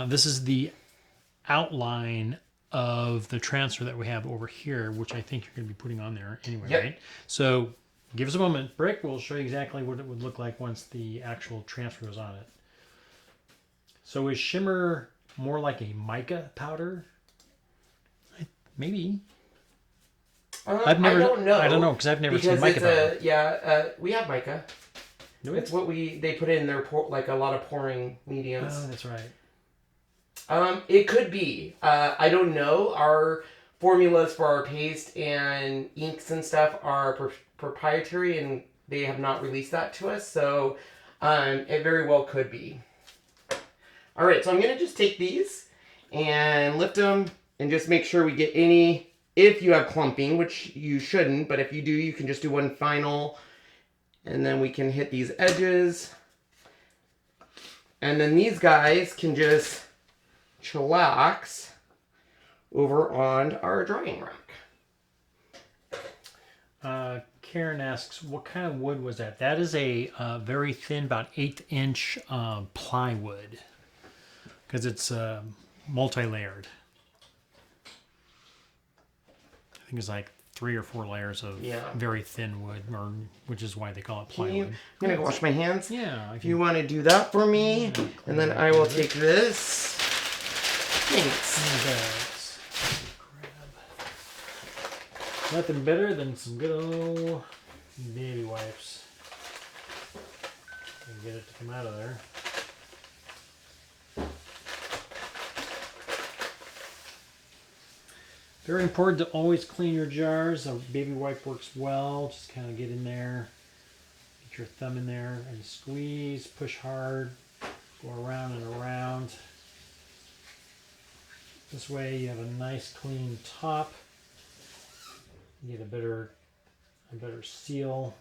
this is the outline of the transfer that we have over here, which I think you're going to be putting on there anyway, yep. Right? So give us a moment. Brick will show you exactly what it would look like once the actual transfer is on it. So is shimmer more like a mica powder? Maybe. I don't know because I've never seen mica powder. We have mica. It's what they put in their like a lot of pouring mediums. Oh, that's right. It could be. I don't know. Our formulas for our paste and inks and stuff are proprietary, and they have not released that to us. So it very well could be. All right, so I'm gonna just take these and lift them and just make sure we get any. If you have clumping, which you shouldn't, but if you do, you can just do one final, and then we can hit these edges. And then these guys can just chillax over on our drying rack. Karen asks, what kind of wood was that? That is a very thin, about 1/8" plywood, because it's multi-layered. I think it's like 3 or 4 layers of very thin wood, which is why they call it plywood. I'm going to wash my hands. Yeah. If you want to do that for me, and then I will take this. Thanks. Nothing better than some good old baby wipes. And get it to come out of there. Very important to always clean your jars. A baby wipe works well. Just kind of get in there, get your thumb in there and squeeze, push hard, go around and around. This way you have a nice clean top. You get a better seal.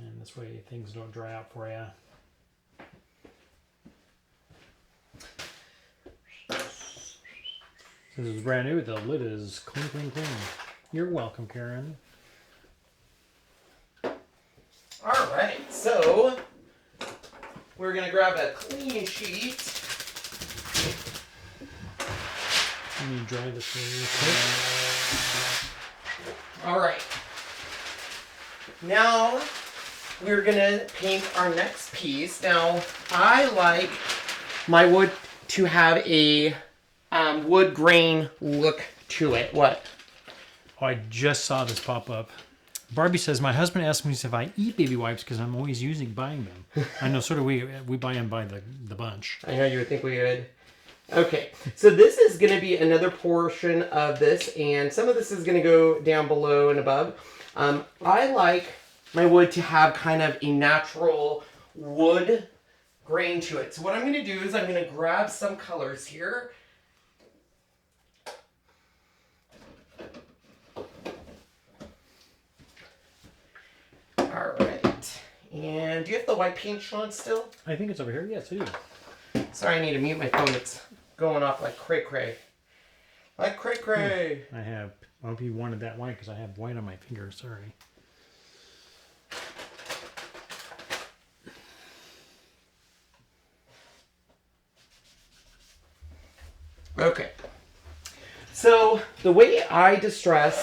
And this way things don't dry out for you. This is brand new. The lid is clean. You're welcome, Karen. All right, so we're going to grab a clean sheet. Let me dry this real quick. All right. Now we're going to paint our next piece. Now, I like my wood to have a wood grain look to it. What? Oh, I just saw this pop up. Barbie says, my husband asked me if I eat baby wipes because I'm always buying them. I know, so do we. We buy them by the bunch. I know you would think we would. Okay, so this is going to be another portion of this, and some of this is going to go down below and above. I like my wood to have kind of a natural wood grain to it. So what I'm going to do is I'm going to grab some colors here. All right. And do you have the white paint, Sean, still? I think it's over here. Yes, I do. Sorry, I need to mute my phone. It's going off like cray-cray. Like cray-cray. I have, I hope you wanted that white because I have white on my finger, sorry. Okay. So the way I distress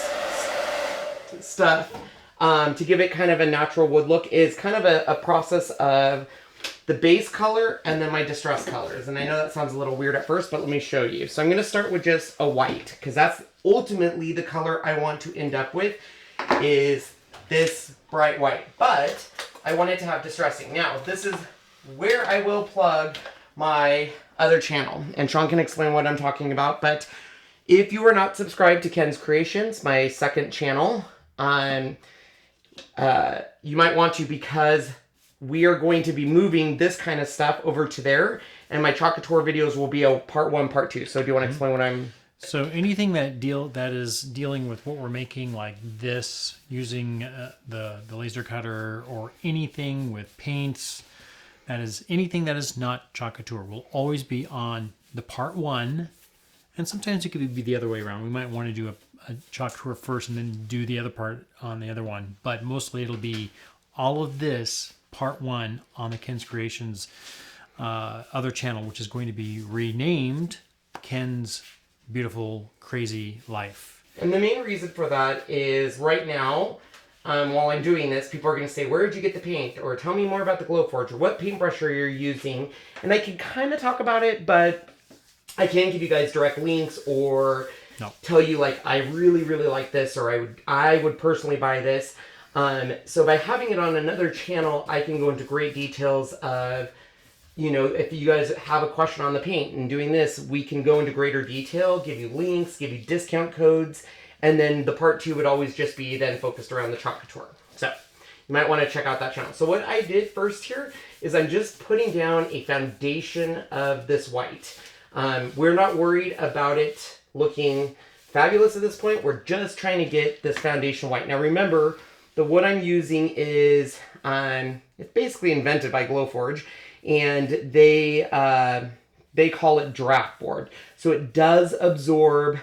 stuff to give it kind of a natural wood look is kind of a process of the base color and then my distress colors. And I know that sounds a little weird at first, but let me show you. So I'm going to start with just a white because that's ultimately the color I want to end up with is this bright white. But I want it to have distressing. Now, this is where I will plug my other channel. And Sean can explain what I'm talking about. But if you are not subscribed to Ken's Creations, my second channel, you might want to because we are going to be moving this kind of stuff over to there. And my Chalk Couture videos will be a part 1, part 2. So do you want to explain what I'm... So anything that is dealing with what we're making, like this, using the laser cutter, or anything with paints, that is anything that is not Chalk Couture will always be on the part 1, and sometimes it could be the other way around. We might want to do a Chalk Couture first and then do the other part on the other one, but mostly it'll be all of this part 1 on the Ken's Creations other channel, which is going to be renamed Ken's Beautiful Crazy Life. And the main reason for that is right now, while I'm doing this, people are going to say, where did you get the paint? Or tell me more about the Glowforge, or what paintbrush are you using? And I can kind of talk about it, but I can't give you guys direct links or tell you like, I really, really like this, or I would personally buy this. So by having it on another channel, I can go into great details of, you know, if you guys have a question on the paint and doing this, we can go into greater detail, give you links, give you discount codes, and then the part 2 would always just be then focused around the Chalk Couture. So you might want to check out that channel. So what I did first here is I'm just putting down a foundation of this white. We're not worried about it looking fabulous at this point. We're just trying to get this foundation white. Now remember, the wood I'm using is, it's basically invented by Glowforge, and they call it draft board. So it does absorb,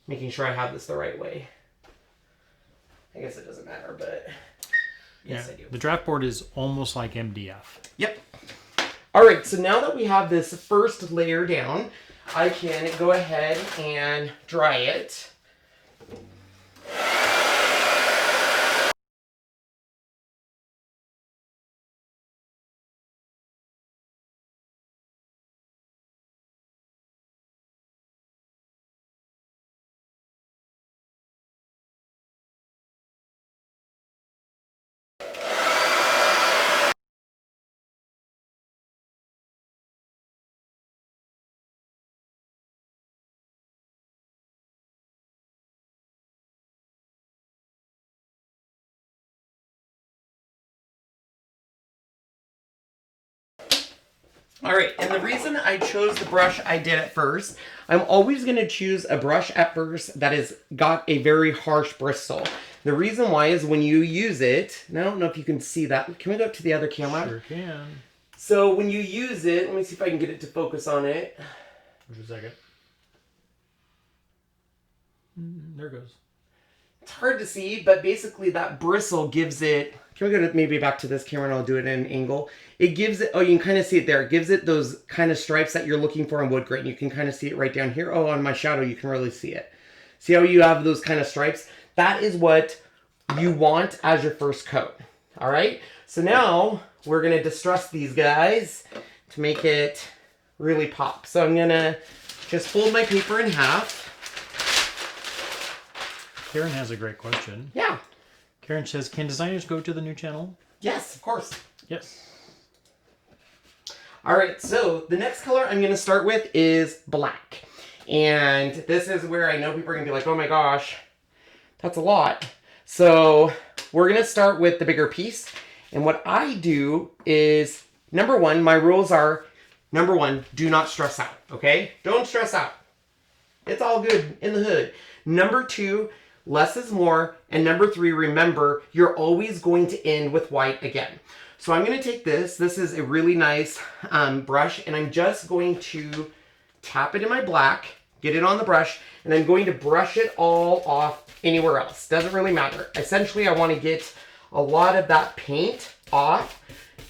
making sure I have this the right way. I guess it doesn't matter, but yes, yeah, I do. The draft board is almost like MDF. Yep. All right, so now that we have this first layer down, I can go ahead and dry it. All right, and the reason I chose the brush I did at first, I'm always going to choose a brush at first that has got a very harsh bristle. The reason why is when you use it, and I don't know if you can see that. Can we go up to the other camera? Sure can. So when you use it, let me see if I can get it to focus on it. Just a second. There it goes. It's hard to see, but basically that bristle gives it... Can we go to maybe back to this camera and I'll do it in an angle? It gives it... Oh, you can kind of see it there. It gives it those kind of stripes that you're looking for in wood grain. You can kind of see it right down here. Oh, on my shadow, you can really see it. See how you have those kind of stripes? That is what you want as your first coat. All right? So now we're going to distress these guys to make it really pop. So I'm going to just fold my paper in half. Karen has a great question. Yeah. Karen says, can designers go to the new channel? Yes, of course. Yes. All right, so the next color I'm going to start with is black. And this is where I know people are going to be like, oh my gosh, that's a lot. So we're going to start with the bigger piece. And what I do is, number one, my rules are, number one, do not stress out, okay? Don't stress out. It's all good in the hood. Number two, less is more. And number 3, remember, you're always going to end with white again. So I'm going to take this. This is a really nice brush, and I'm just going to tap it in my black, get it on the brush, and I'm going to brush it all off anywhere else. Doesn't really matter. Essentially, I want to get a lot of that paint off,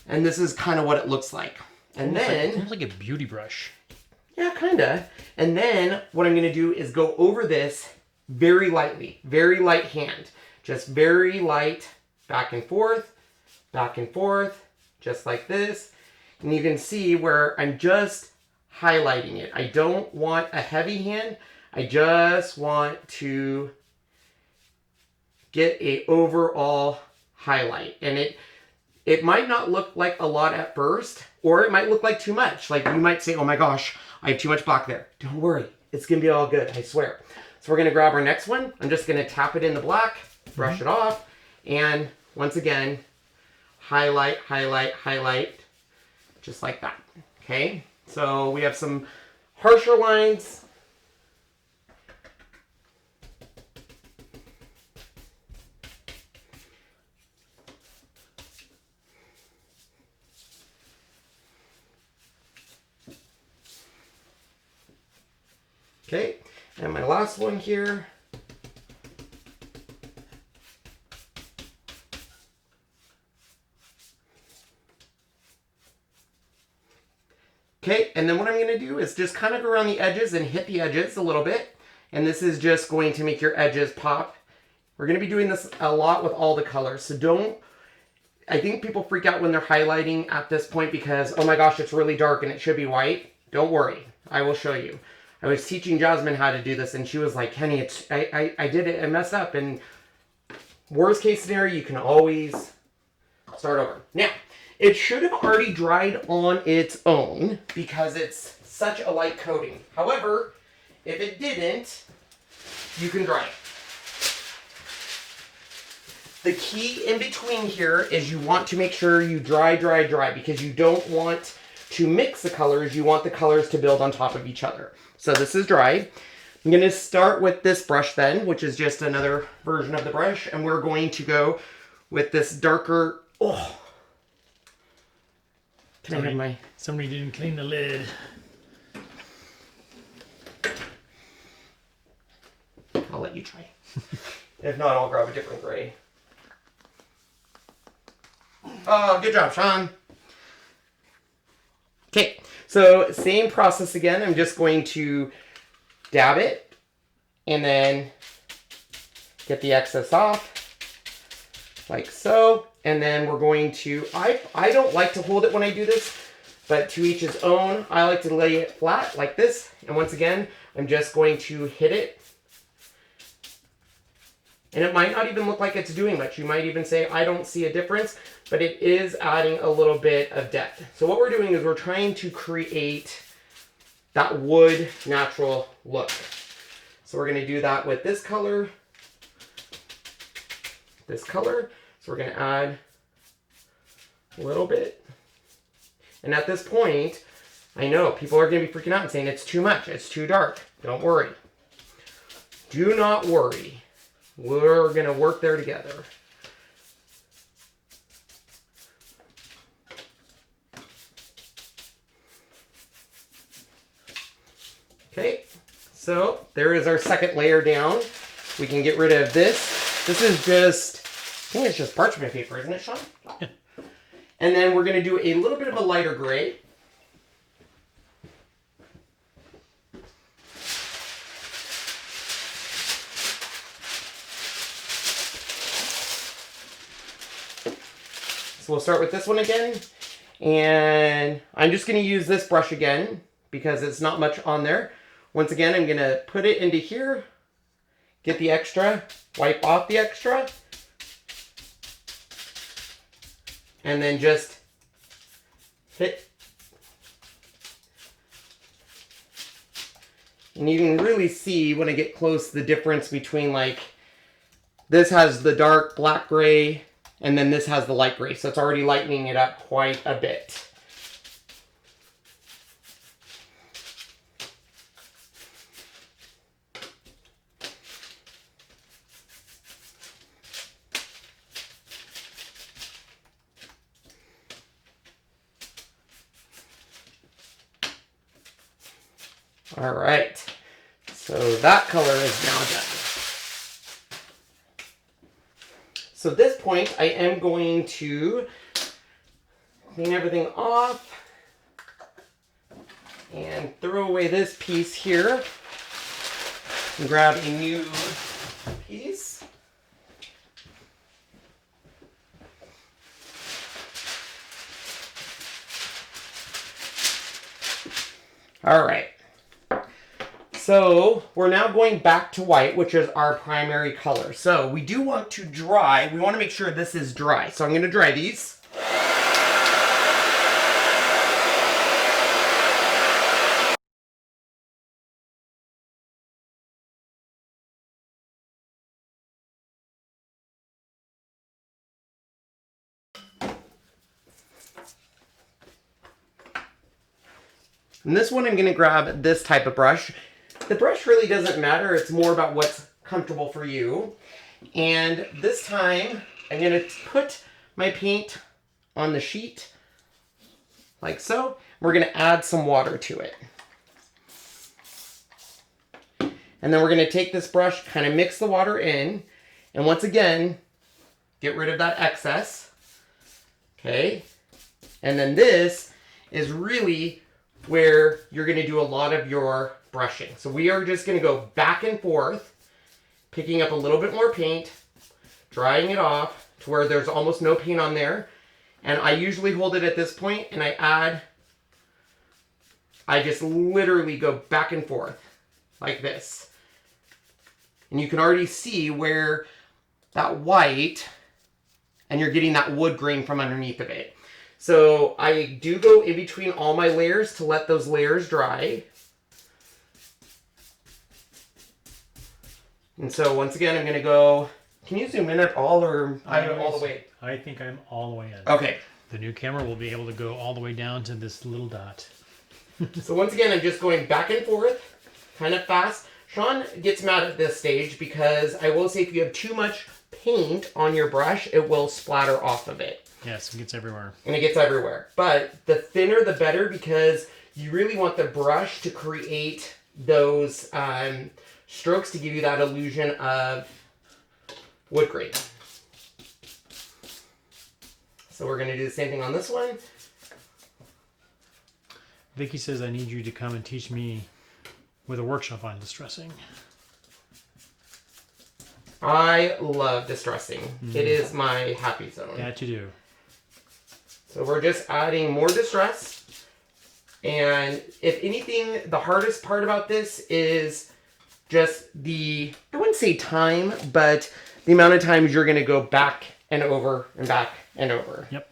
and this is kind of what it looks like. And then... Almost like a beauty brush. Yeah, kind of. And then what I'm going to do is go over this very lightly, very light hand. Just very light, back and forth, just like this. And you can see where I'm just highlighting it. I don't want a heavy hand. I just want to get a overall highlight. And it might not look like a lot at first, or it might look like too much. Like you might say, oh my gosh, I have too much black there. Don't worry, it's gonna be all good, I swear. So we're gonna grab our next one. I'm just gonna tap it in the black, brush it off, and once again, highlight, highlight, highlight, just like that, okay? So we have some harsher lines. Okay, and my last one here. Okay, and then what I'm going to do is just kind of go around the edges and hit the edges a little bit. And this is just going to make your edges pop. We're going to be doing this a lot with all the colors. So don't, I think people freak out when they're highlighting at this point because, oh my gosh, it's really dark and it should be white. Don't worry, I will show you. I was teaching Jasmine how to do this, and she was like, Kenny, I did it, I messed up. And worst case scenario, you can always start over. Now, it should have already dried on its own because it's such a light coating. However, if it didn't, you can dry it. The key in between here is you want to make sure you dry because you don't want to mix the colors. You want the colors to build on top of each other. So this is dry. I'm going to start with this brush then, which is just another version of the brush. And we're going to go with this darker... Oh. Can I have my... Somebody didn't clean the lid. I'll let you try. If not, I'll grab a different gray. Oh, good job, Sean. Okay, so same process again. I'm just going to dab it and then get the excess off like so. And then we're going to, I don't like to hold it when I do this, but to each his own. I like to lay it flat like this. And once again, I'm just going to hit it. And it might not even look like it's doing much. You might even say, I don't see a difference, but it is adding a little bit of depth. So what we're doing is we're trying to create that wood natural look. So we're going to do that with this color. This color. So we're going to add a little bit. And at this point, I know people are going to be freaking out and saying it's too much, it's too dark. Don't worry. Do not worry. We're going to work there together. Okay, so there is our second layer down. We can get rid of this. This is just, I think it's just parchment paper, isn't it, Sean? Yeah. And then we're going to do a little bit of a lighter gray. So we'll start with this one again. And I'm just going to use this brush again because it's not much on there. Once again, I'm going to put it into here, get the extra, wipe off the extra, and then just hit. And you can really see when I get close the difference between, like, this has the dark black gray and then this has the light gray. So it's already lightening it up quite a bit. All right. So that color is now done. So at this point, I am going to clean everything off and throw away this piece here and grab a new piece. All right. So we're now going back to white, which is our primary color. So we do want to dry. We want to make sure this is dry. So I'm going to dry these. And this one I'm going to grab this type of brush. The brush really doesn't matter. It's more about what's comfortable for you. And this time I'm going to put my paint on the sheet like so. We're going to add some water to it. And then we're going to take this brush, kind of mix the water in. And once again, get rid of that excess. Okay. And then this is really where you're going to do a lot of your brushing. So we are just going to go back and forth, picking up a little bit more paint, drying it off to where there's almost no paint on there. And I usually hold it at this point and I just literally go back and forth like this. And you can already see where that white, and you're getting that wood grain from underneath of it. So I do go in between all my layers to let those layers dry. And so once again, I'm going to go, can you zoom in at all or all the way? I think I'm all the way in. Okay. The new camera will be able to go all the way down to this little dot. So once again, I'm just going back and forth, kind of fast. Sean gets mad at this stage because I will say if you have too much paint on your brush, it will splatter off of it. Yes, it gets everywhere. And it gets everywhere. But the thinner, the better, because you really want the brush to create those strokes to give you that illusion of wood grain. So we're going to do the same thing on this one. Vicky says I need you to come and teach me with a workshop on distressing. I love distressing. It is my happy zone. That you do. So we're just adding more distress. And if anything, the hardest part about this is just I wouldn't say time, but the amount of times you're going to go back and over and back and over. Yep.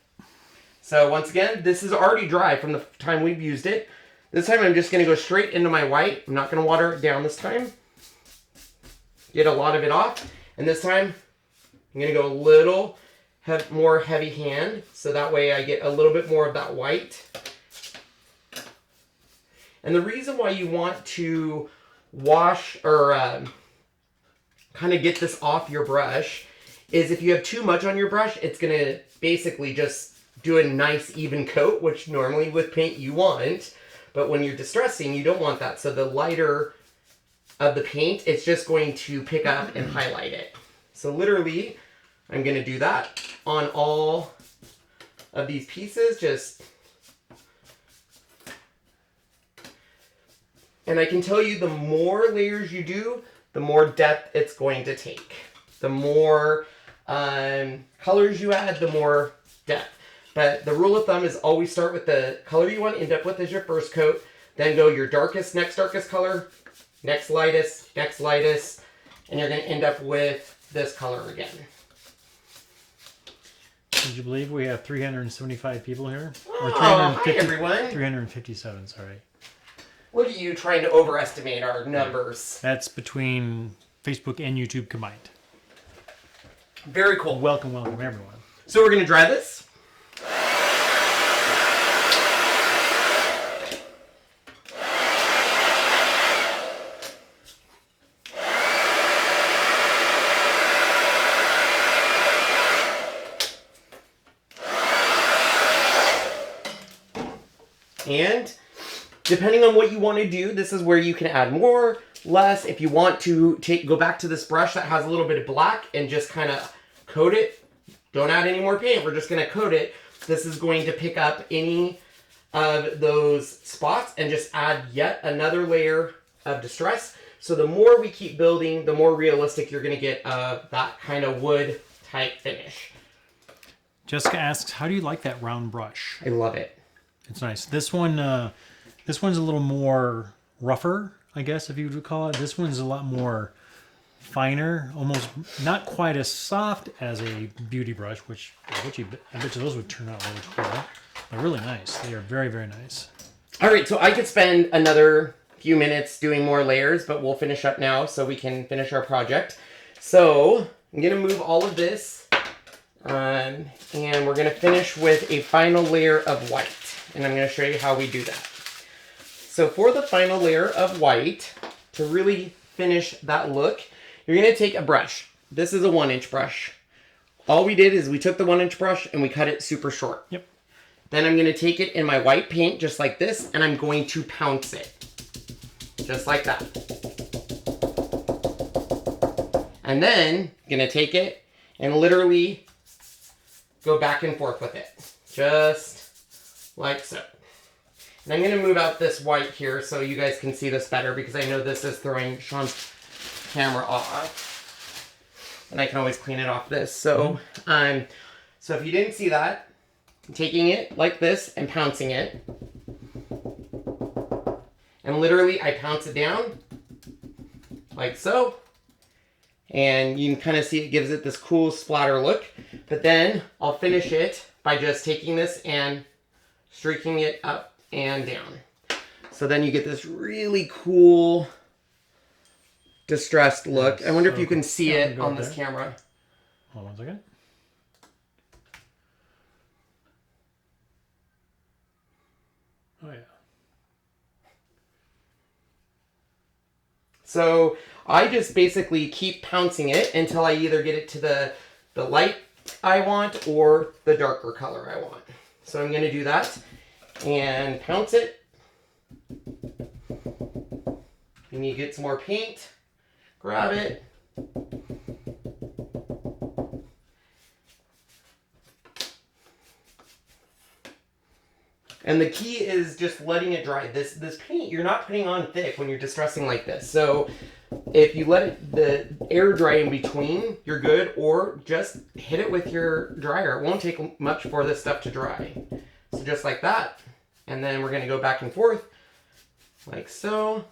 So once again, this is already dry from the time we've used it. This time I'm just going to go straight into my white. I'm not going to water it down this time. Get a lot of it off. And this time I'm going to go a little more heavy hand. So that way I get a little bit more of that white. And the reason why you want to wash or kind of get this off your brush is if you have too much on your brush, it's going to basically just do a nice even coat, which normally with paint you want. But when you're distressing, you don't want that. So the lighter of the paint, it's just going to pick up and highlight it. So literally, I'm going to do that on all of these pieces. And I can tell you the more layers you do, the more depth it's going to take. The more colors you add, the more depth. But the rule of thumb is always start with the color you want to end up with as your first coat. Then go your darkest, next darkest color, next lightest, and you're going to end up with this color again. Did you believe we have 375 people here? Oh, hi everyone. 357, sorry. Look at you trying to overestimate our numbers. That's between Facebook and YouTube combined. Very cool. Welcome, everyone. So we're going to dry this. And depending on what you want to do, this is where you can add more, less. If you want to go back to this brush that has a little bit of black and just kind of coat it, don't add any more paint. We're just going to coat it. This is going to pick up any of those spots and just add yet another layer of distress. So the more we keep building, the more realistic you're going to get of that kind of wood type finish. Jessica asks, how do you like that round brush? I love it. It's nice. This one's a little more rougher, I guess, if you would call it. This one's a lot more finer, almost not quite as soft as a beauty brush, which I bet you those would turn out really cool. They're really nice. They are very, very nice. All right, so I could spend another few minutes doing more layers, but we'll finish up now so we can finish our project. So I'm going to move all of this, and we're going to finish with a final layer of white, and I'm going to show you how we do that. So for the final layer of white, to really finish that look, you're going to take a brush. This is a 1-inch brush. All we did is we took the 1-inch brush and we cut it super short. Yep. Then I'm going to take it in my white paint just like this, and I'm going to pounce it. Just like that. And then I'm going to take it and literally go back and forth with it. Just like so. And I'm going to move out this white here so you guys can see this better, because I know this is throwing Sean's camera off. And I can always clean it off this. So, so if you didn't see that, I'm taking it like this and pouncing it. And literally I pounce it down like so. And you can kind of see it gives it this cool splatter look. But then I'll finish it by just taking this and streaking it up and down. So then you get this really cool distressed look. I wonder if you can see it on this camera. Hold on 1 second. Oh yeah. So I just basically keep pouncing it until I either get it to the light I want or the darker color I want. So I'm going to do that and pounce it. And you get some more paint. Grab it. And the key is just letting it dry. This paint, you're not putting on thick when you're distressing like this. So if you let the air dry in between, you're good, or just hit it with your dryer. It won't take much for this stuff to dry. So just like that. And then we're gonna go back and forth like so.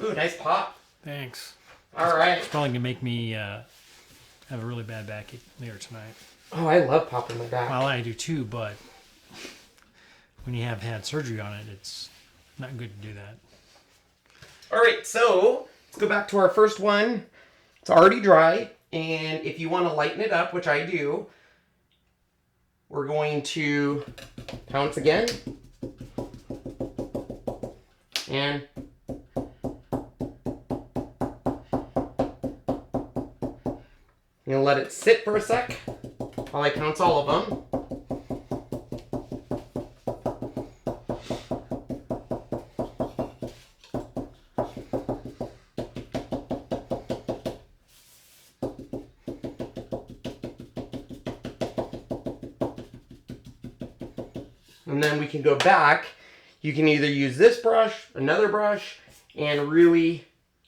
Ooh, nice pop. Thanks. All right. It's probably going to make me have a really bad backache later tonight. Oh, I love popping my back. Well, I do too, but when you have had surgery on it, it's not good to do that. All right, so let's go back to our first one. It's already dry, and if you want to lighten it up, which I do, we're going to pounce again. And I'm going to let it sit for a sec while I pounce all of them. And then we can go back. You can either use this brush, another brush, and really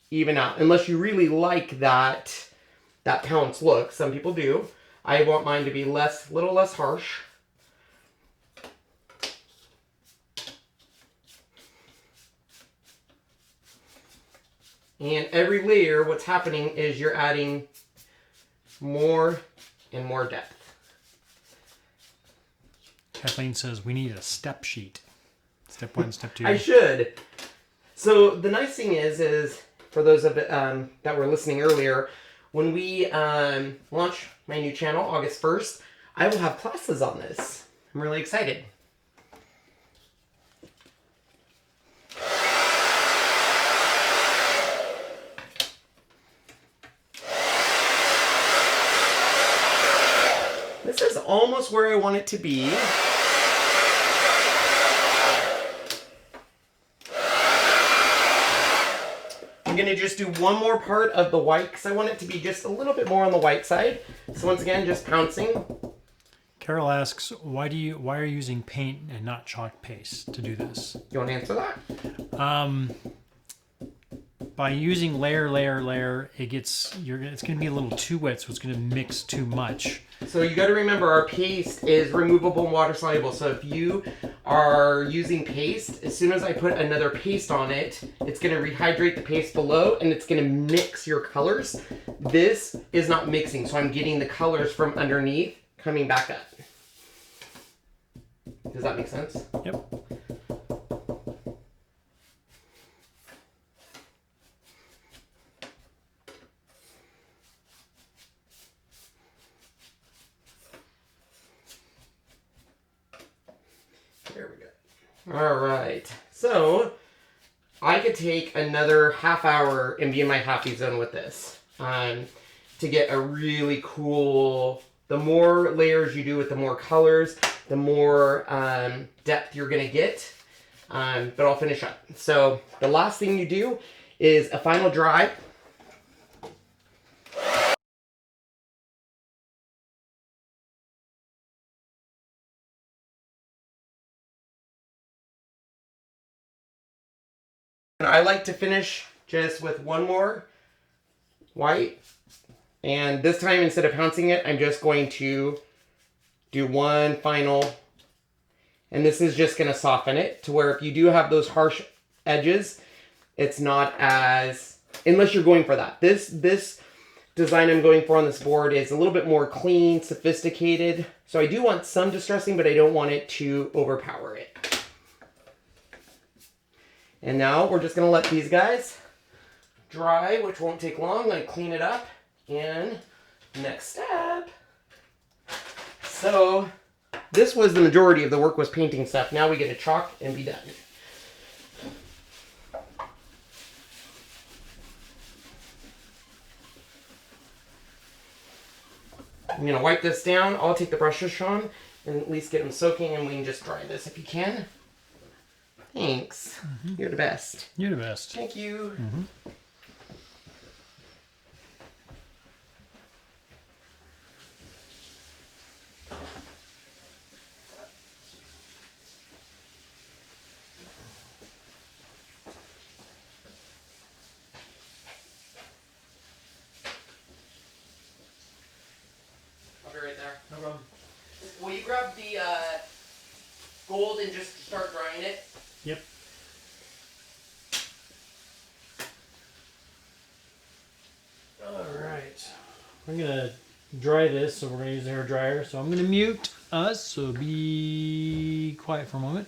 even out. Unless you really like that pounce look. Some people do. I want mine to be little less harsh. And every layer, what's happening is you're adding more and more depth. Kathleen says we need a step sheet. Step 1, step 2. I should. So the nice thing is for those of that were listening earlier, when we launch my new channel August 1st, I will have classes on this. I'm really excited. almost where I want it to be. I'm going to just do one more part of the white because I want it to be just a little bit more on the white side. So once again, just pouncing. Carol asks, why are you using paint and not chalk paste to do this? You want to answer that? By using layer, it's going to be a little too wet, so it's going to mix too much. So you got to remember our paste is removable and water soluble. So if you are using paste, as soon as I put another paste on it, it's going to rehydrate the paste below and it's going to mix your colors. This is not mixing, so I'm getting the colors from underneath coming back up. Does that make sense? Yep. There we go. All right. So I could take another half hour and be in my happy zone with this to get a really cool. The more layers you do with the more colors, the more depth you're going to get. But I'll finish up. So the last thing you do is a final dry. And I like to finish just with one more white. And this time, instead of pouncing it, I'm just going to do one final. And this is just going to soften it to where if you do have those harsh edges, it's not as, unless you're going for that. This design I'm going for on this board is a little bit more clean, sophisticated. So I do want some distressing, but I don't want it to overpower it. And now we're just going to let these guys dry, which won't take long. I'm going to clean it up. And next step. So this was the majority of the work, was painting stuff. Now we get to chalk and be done. I'm going to wipe this down. I'll take the brushes, Sean, and at least get them soaking, and we can just dry this if you can. Thanks. Mm-hmm. You're the best. You're the best. Thank you. Mm-hmm. I'll be right there. No problem. Will you grab the gold and just start drying it? Yep. All right. We're going to dry this, so we're going to use the hair dryer. So I'm going to mute us, so be quiet for a moment.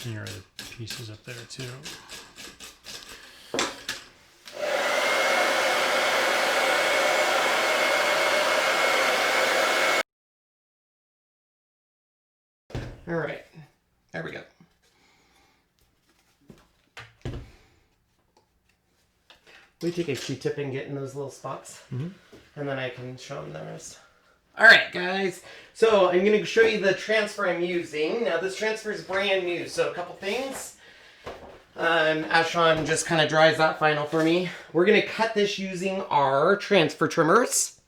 And here are the pieces up there too. We take a Q-tip and get in those little spots. Mm-hmm. And then I can show them the rest. Alright guys, so I'm going to show you the transfer I'm using. Now this transfer is brand new, so a couple things. As Sean just kind of dries that final for me, we're going to cut this using our transfer trimmers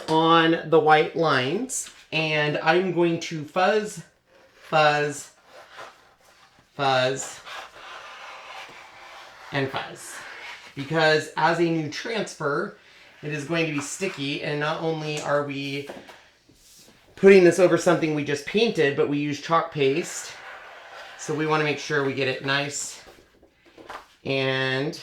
on the white lines. And I'm going to fuzz, fuzz, fuzz, and fuzz. Because as a new transfer, it is going to be sticky, and not only are we putting this over something we just painted, but we use chalk paste. So we want to make sure we get it nice and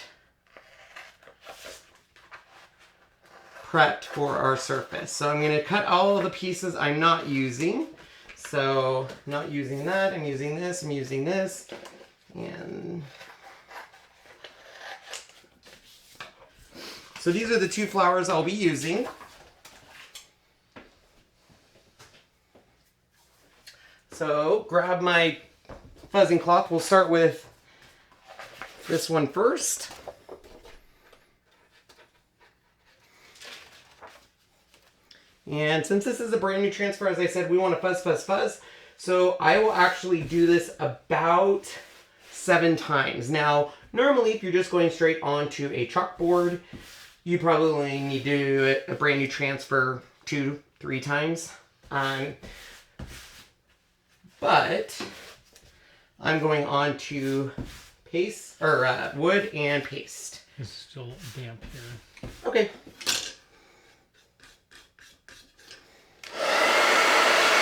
prepped for our surface. So I'm going to cut all of the pieces I'm not using. So not using that, I'm using this, I'm using this, and so these are the two flowers I'll be using. So grab my fuzzing cloth. We'll start with this one first. And since this is a brand new transfer, as I said, we want to fuzz, fuzz, fuzz. So I will actually do this about 7 times. Now, normally if you're just going straight onto a chalkboard, you probably need to do a brand new transfer 2-3 times. But I'm going on to paste or wood and paste. It's still damp here. Okay.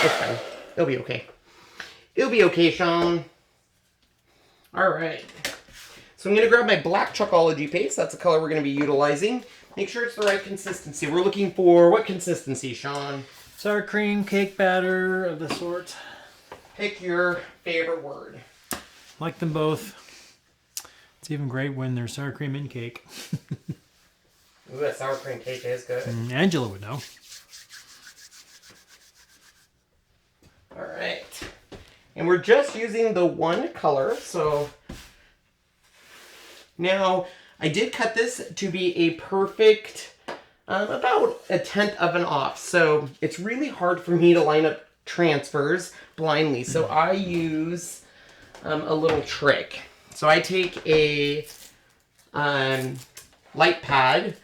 It's fine. It'll be okay. It'll be okay, Sean. All right. So I'm going to grab my black Chalkology paste. That's the color we're going to be utilizing. Make sure it's the right consistency. We're looking for what consistency, Sean? Sour cream, cake batter of the sort. Pick your favorite word. Like them both. It's even great when there's sour cream in cake. Ooh, that sour cream cake is good. Angela would know. All right. And we're just using the one color, so now I did cut this to be a perfect, about 1/10 of an off. So it's really hard for me to line up transfers blindly. So I use a little trick. So I take a light pad.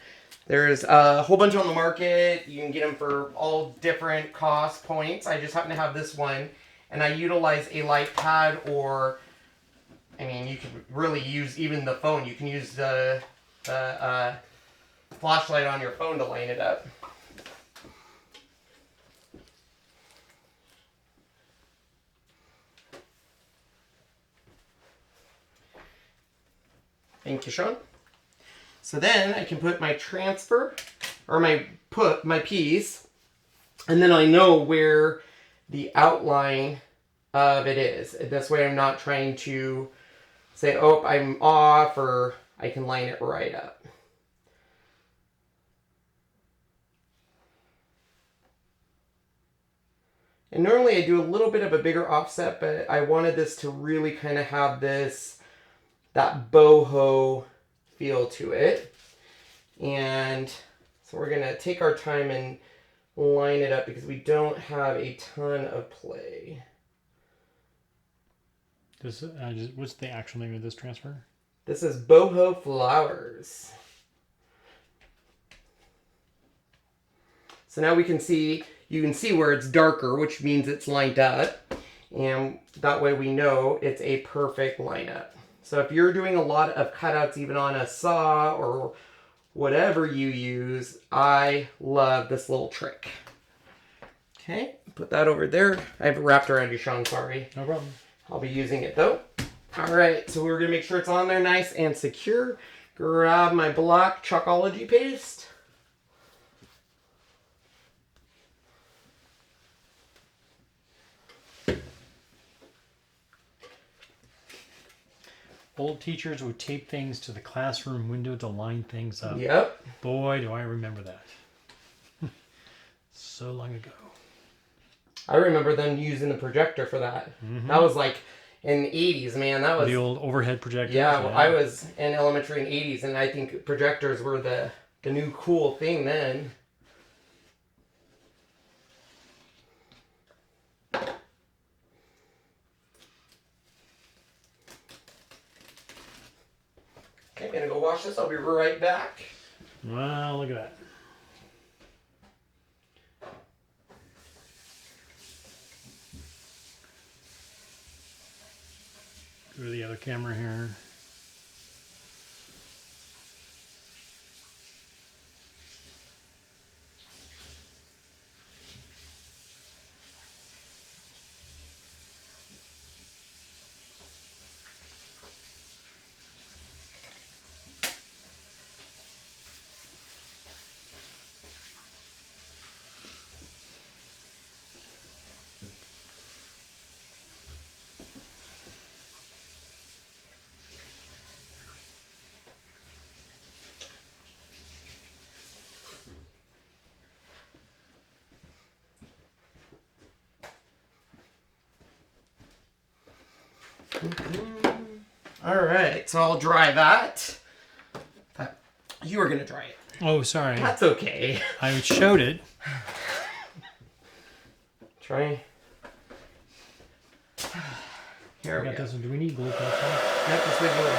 There's a whole bunch on the market. You can get them for all different cost points. I just happen to have this one. And I utilize a light pad, or, I mean, you can really use even the phone. You can use the flashlight on your phone to line it up. Thank you, Sean. So then I can put my transfer, or my piece, and then I know where the outline of it is. This way I'm not trying to say, oh, I'm off, or I can line it right up. And normally I do a little bit of a bigger offset, but I wanted this to really kind of have that boho feel to it. And so we're gonna take our time and line it up because we don't have a ton of play. What's the actual name of this transfer? This is Boho Flowers. So now you can see where it's darker, which means it's lined up. And that way we know it's a perfect lineup. So if you're doing a lot of cutouts, even on a saw or whatever you use, I love this little trick. Okay, put that over there. I have it wrapped around you, Sean, sorry. No problem. I'll be using it though. All right, so we're gonna make sure it's on there nice and secure. Grab my black Chalkology paste. Old teachers would tape things to the classroom window to line things up. Yep. Boy, do I remember that. So long ago. I remember them using the projector for that. Mm-hmm. That was like in the 80s, man. That was the old overhead projectors. Yeah, well, I was in elementary in the 80s, and I think projectors were the new cool thing then. Okay, I'm gonna go wash this. I'll be right back. Wow, look at that. Go to the other camera here. All right, so I'll dry that. You were gonna dry it. Oh, sorry. That's okay. I showed it. Try. Here we got go. this one. Do we need glue cups? Yep, this way glue.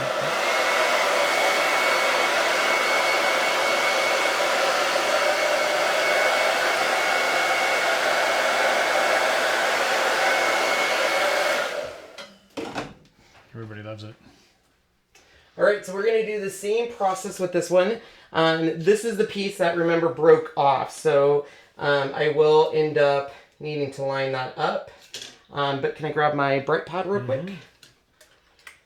Everybody loves it. All right, so we're going to do the same process with this one. This is the piece that, remember, broke off. So I will end up needing to line that up. But can I grab my bright pad real quick?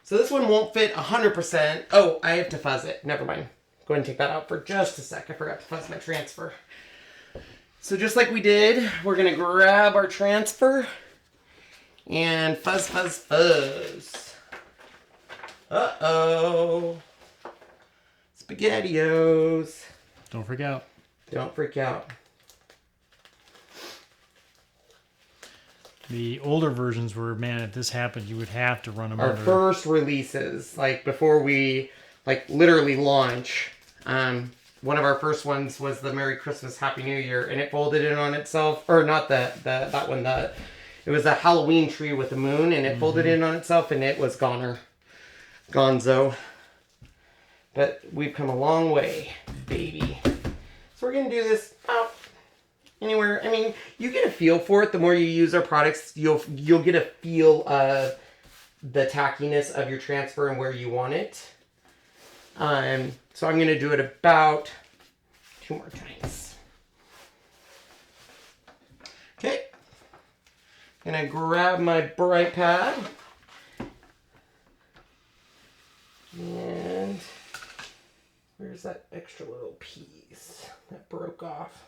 So this one won't fit 100%. Oh, I have to fuzz it. Never mind. Go ahead and take that out for just a sec. I forgot to fuzz my transfer. So just like we did, we're going to grab our transfer and fuzz, fuzz, fuzz. Uh-oh. SpaghettiOs. Don't freak out. Don't freak out. The older versions were, man, if this happened, you would have to run them Our under. first releases, like before we, like literally launch, one of our first ones was the Merry Christmas, Happy New Year, and it folded in on itself, or not that one, it was a Halloween tree with a moon, and it folded in on itself, and it was gonzo. But we've come a long way, baby. So we're going to do this anywhere. I mean, you get a feel for it. The more you use our products, you'll get a feel of the tackiness of your transfer and where you want it. So I'm going to do it about 2 more times. Okay. Gonna grab my bright pad. And where's that extra little piece that broke off?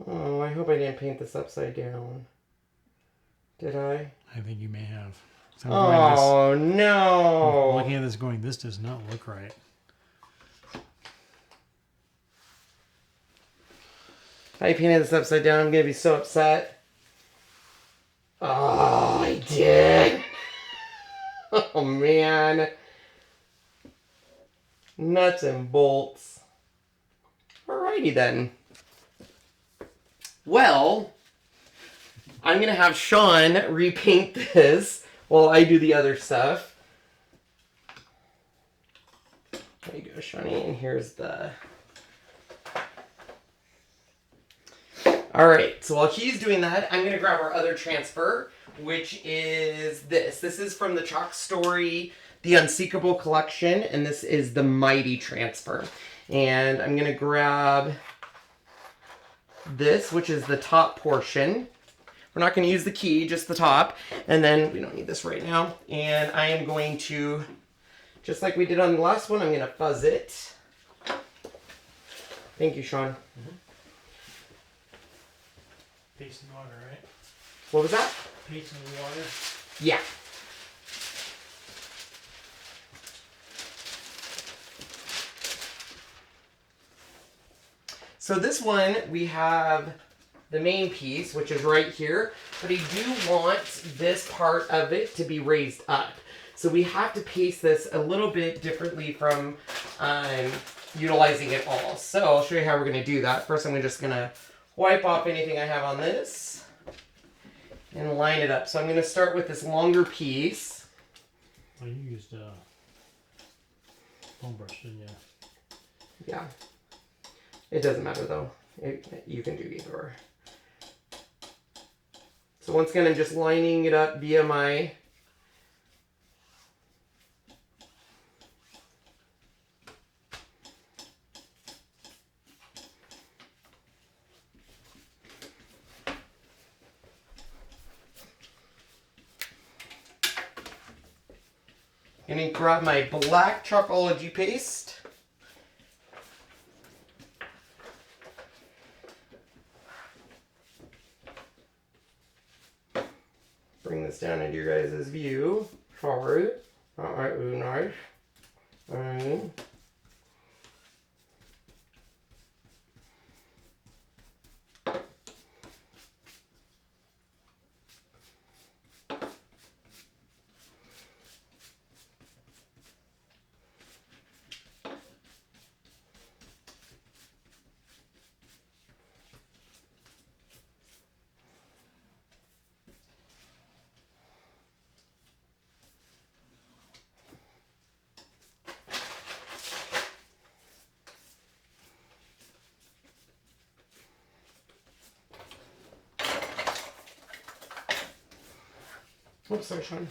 Oh, I hope I didn't paint this upside down. Did I? I think you may have. So no! I'm looking at this going, this does not look right. If I painted this upside down, I'm going to be so upset. Oh, I did. Oh, man. Nuts and bolts. Alrighty then. Well, I'm going to have Sean repaint this while I do the other stuff. There you go, Shawnee. And here's the... Alright, so while he's doing that, I'm going to grab our other transfer, which is this. This is from the Chalk Story the Unsinkable collection, and this is the Mighty Transfer. And I'm going to grab this, which is the top portion. We're not going to use the key, just the top. And then we don't need this right now. And I am going to, just like we did on the last one, I'm going to fuzz it. Thank you, Sean. Mm-hmm. Paste in water, right? What was that? Paste in water. Yeah. So this one, we have the main piece, which is right here, but I do want this part of it to be raised up. So we have to paste this a little bit differently from utilizing it all. So I'll show you how we're going to do that. First, I'm just going to wipe off anything I have on this and line it up. So I'm going to start with this longer piece. Well, you used a foam brush, didn't you? Yeah. It doesn't matter though. You can do either or. So once again, I'm just lining it up via my and then grab my black Chalkology paste. Bring this down into your guys' view. Forward. Alright, nice. Alright. Oops, sorry, Sean.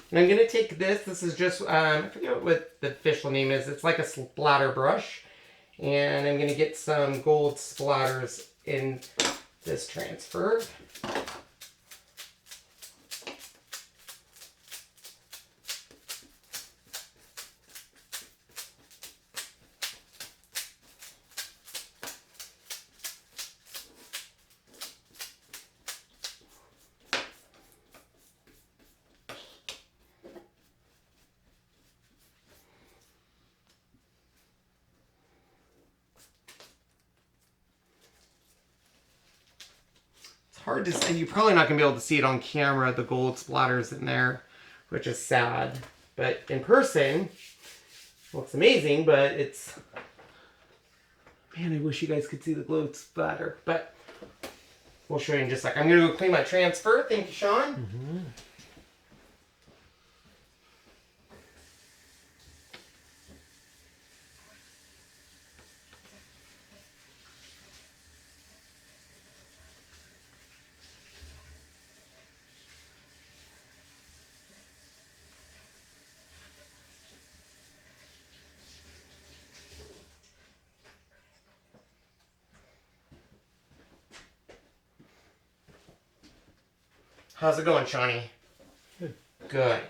And I'm going to take this. This is just, I forget what the official name is. It's like a splatter brush. And I'm going to get some gold splatters in this transfer. Hard to say. You're probably not going to be able to see it on camera, the gold splatters in there, which is sad. But in person, looks amazing, but it's... Man, I wish you guys could see the gold splatter. But we'll show you in just a second. I'm going to go clean my transfer. Thank you, Sean. Mm-hmm. How's it going, Shawnee? Good. Good.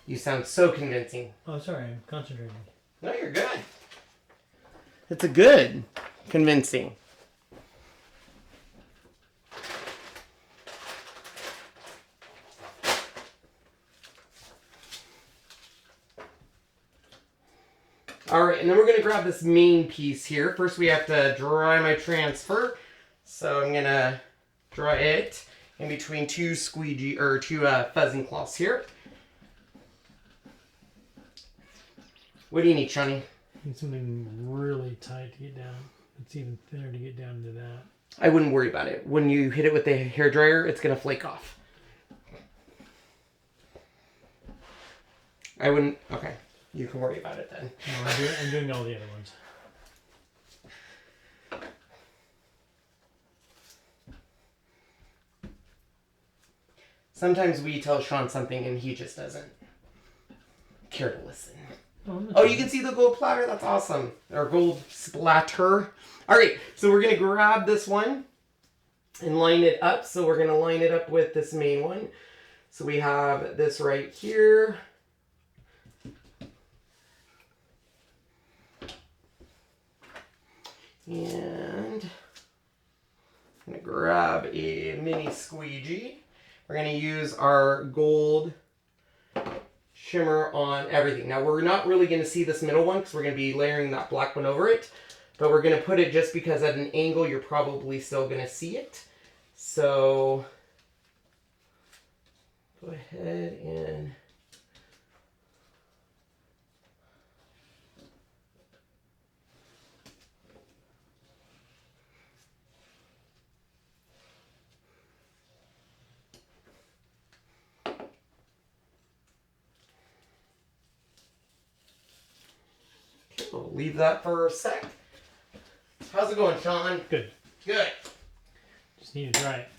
You sound so convincing. Oh, sorry, I'm concentrating. No, you're good. It's a good convincing. All right, and then we're going to grab this main piece here. First, we have to dry my transfer. So I'm going to dry it in between two fuzzing cloths here. What do you need, Shawnee? I need something really tight to get down. It's even thinner to get down to that. I wouldn't worry about it. When you hit it with the hairdryer, it's going to flake off. I wouldn't... Okay. You can worry about it then. No, I'm doing all the other ones. Sometimes we tell Sean something and he just doesn't care to listen. Oh, you can see the gold platter? That's awesome. Or gold splatter. All right, so we're going to grab this one and line it up. So we're going to line it up with this main one. So we have this right here. And I'm going to grab a mini squeegee. We're going to use our gold shimmer on everything. Now we're not really going to see this middle one because we're going to be layering that black one over it. But we're going to put it just because at an angle you're probably still going to see it. So go ahead and we'll leave that for a sec. How's it going, Sean? Good. Good. Just need to dry it.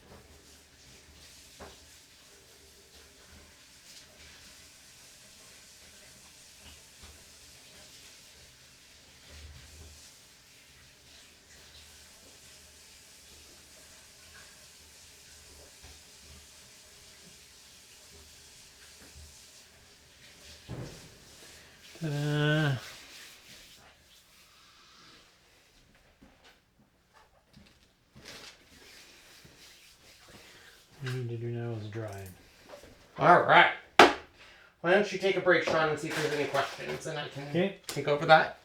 Ta-da. What we need to do now is dry. All right. Why don't you take a break, Sean, and see if there's any questions, and I can take over that.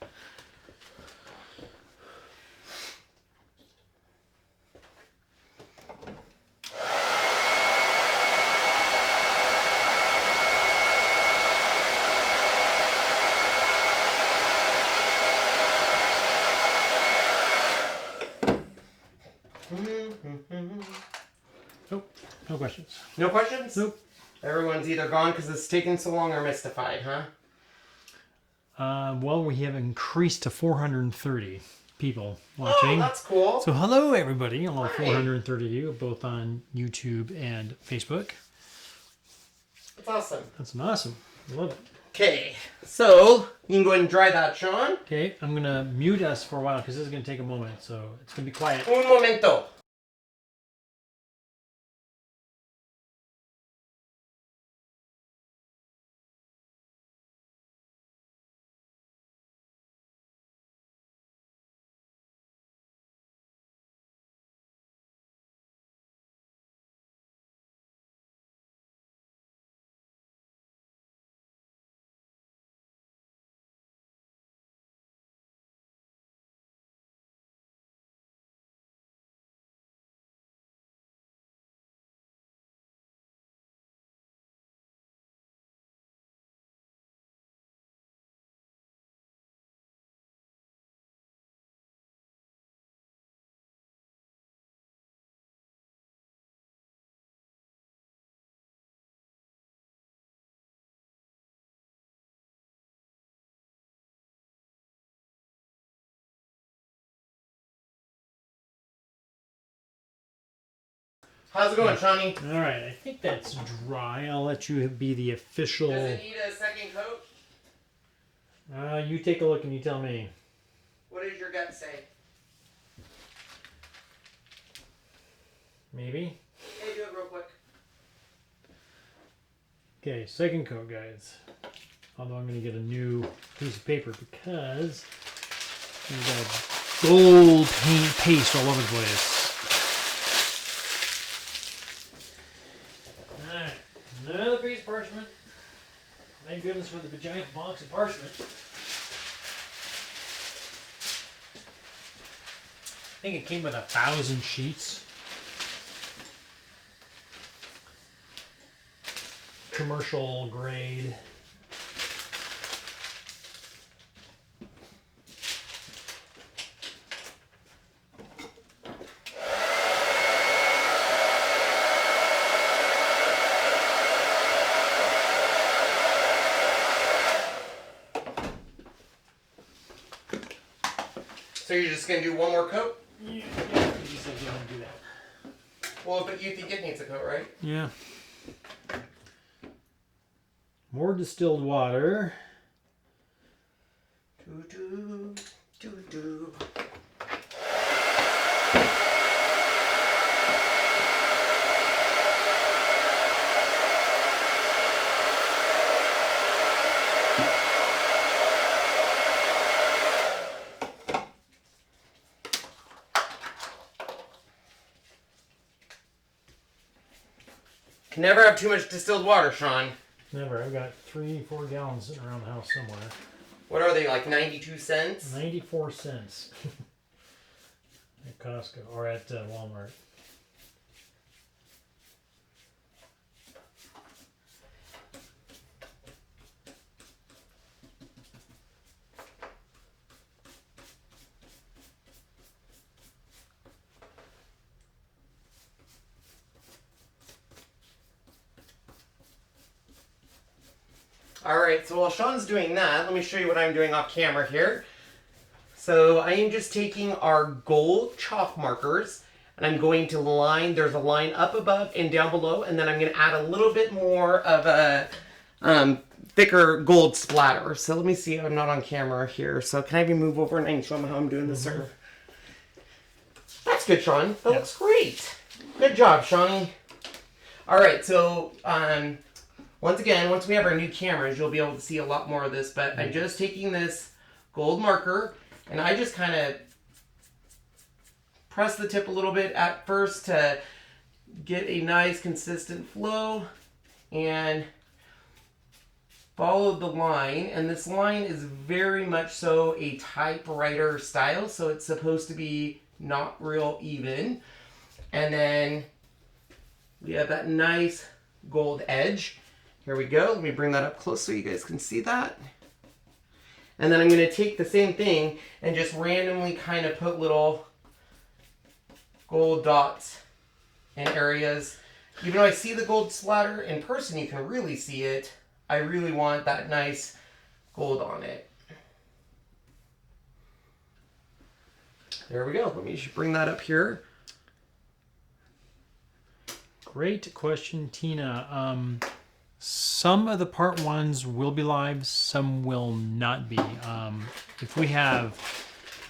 Nope. No questions. No questions? Nope. Everyone's either gone because it's taken so long or mystified, huh? Well, we have increased to 430 people watching. Oh, that's cool. So hello, everybody. All Hi. 430 of you, both on YouTube and Facebook. That's awesome. That's awesome. I love it. Okay, so you can go ahead and dry that, Sean. Okay, I'm going to mute us for a while because this is going to take a moment. So it's going to be quiet. Un momento. How's it going, Shawnee? All right, I think that's dry. I'll let you be the official. Does it need a second coat? You take a look and you tell me. What does your gut say? Maybe. Hey, do it real quick. Okay, second coat, guys. Although I'm going to get a new piece of paper because we've got gold paint paste all over the place. Alright, another piece of parchment. Thank goodness for the giant box of parchment. I think it came with 1,000 sheets. Commercial grade. So you're just going to do one more coat? Yeah, you just have to do that. Well, but you think it needs a coat, right? Yeah. More distilled water. Do, do, do, do. Can never have too much distilled water, Sean. Never. I've got 3-4 gallons sitting around the house somewhere. What are they, like 92 cents? 94 cents. At Costco or at Walmart. Alright, so while Sean's doing that, let me show you what I'm doing off camera here. So I am just taking our gold chalk markers and I'm going to line, there's a line up above and down below, and then I'm going to add a little bit more of a thicker gold splatter. So let me see, I'm not on camera here, so can I have you move over and I can show them how I'm doing this, sir? That's good, Sean. That looks great. Good job, Shawnee. Alright, so once again, once we have our new cameras, you'll be able to see a lot more of this, but I'm just taking this gold marker, and I just kind of press the tip a little bit at first to get a nice consistent flow, and follow the line. And this line is very much so a typewriter style, so it's supposed to be not real even. And then we have that nice gold edge. Here we go. Let me bring that up close so you guys can see that. And then I'm going to take the same thing and just randomly kind of put little gold dots in areas. Even though I see the gold splatter in person, you can really see it. I really want that nice gold on it. There we go. Let me just bring that up here. Great question, Tina. Some of the part ones will be live, some will not be. If we have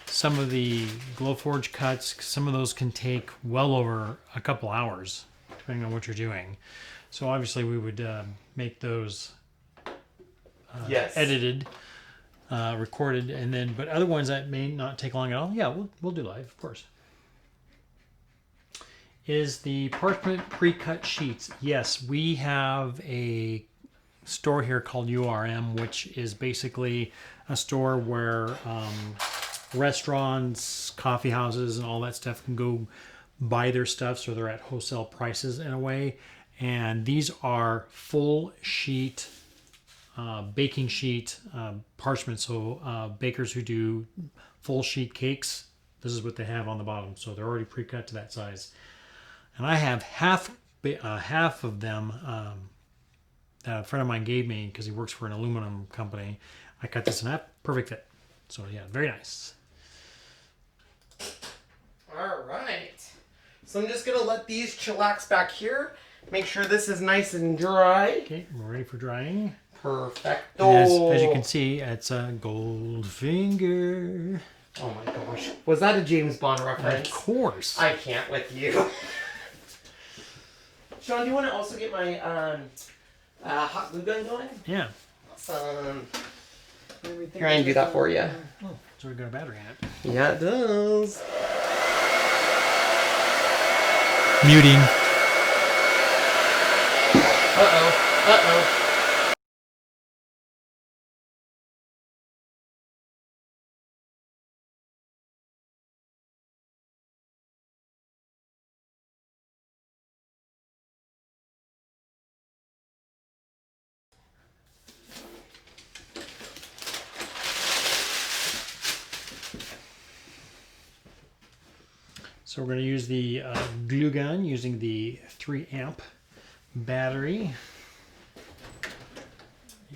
some of the Glowforge cuts, some of those can take well over a couple hours, depending on what you're doing. So obviously we would make those edited, recorded, and then, but other ones that may not take long at all, yeah, we'll do live, of course. Is the parchment pre-cut sheets? Yes, we have a store here called URM, which is basically a store where restaurants, coffee houses, and all that stuff can go buy their stuff, so they're at wholesale prices in a way. And these are full sheet, baking sheet parchment. So bakers who do full sheet cakes, this is what they have on the bottom. So they're already pre-cut to that size. And I have half of them that a friend of mine gave me because he works for an aluminum company. I cut this in half, perfect fit. So yeah, very nice. All right. So I'm just going to let these chillax back here. Make sure this is nice and dry. Okay, we're ready for drying. Perfecto. As you can see, it's a gold finger. Oh my gosh. Was that a James Bond reference? Of course. I can't with you. Sean, do you want to also get my hot glue gun going? Yeah. Awesome. Here, I can do that for you. Oh, so we got a battery in it. Yeah, it does. Muting. Uh-oh. Uh-oh. So we're going to use the glue gun using the 3 amp battery.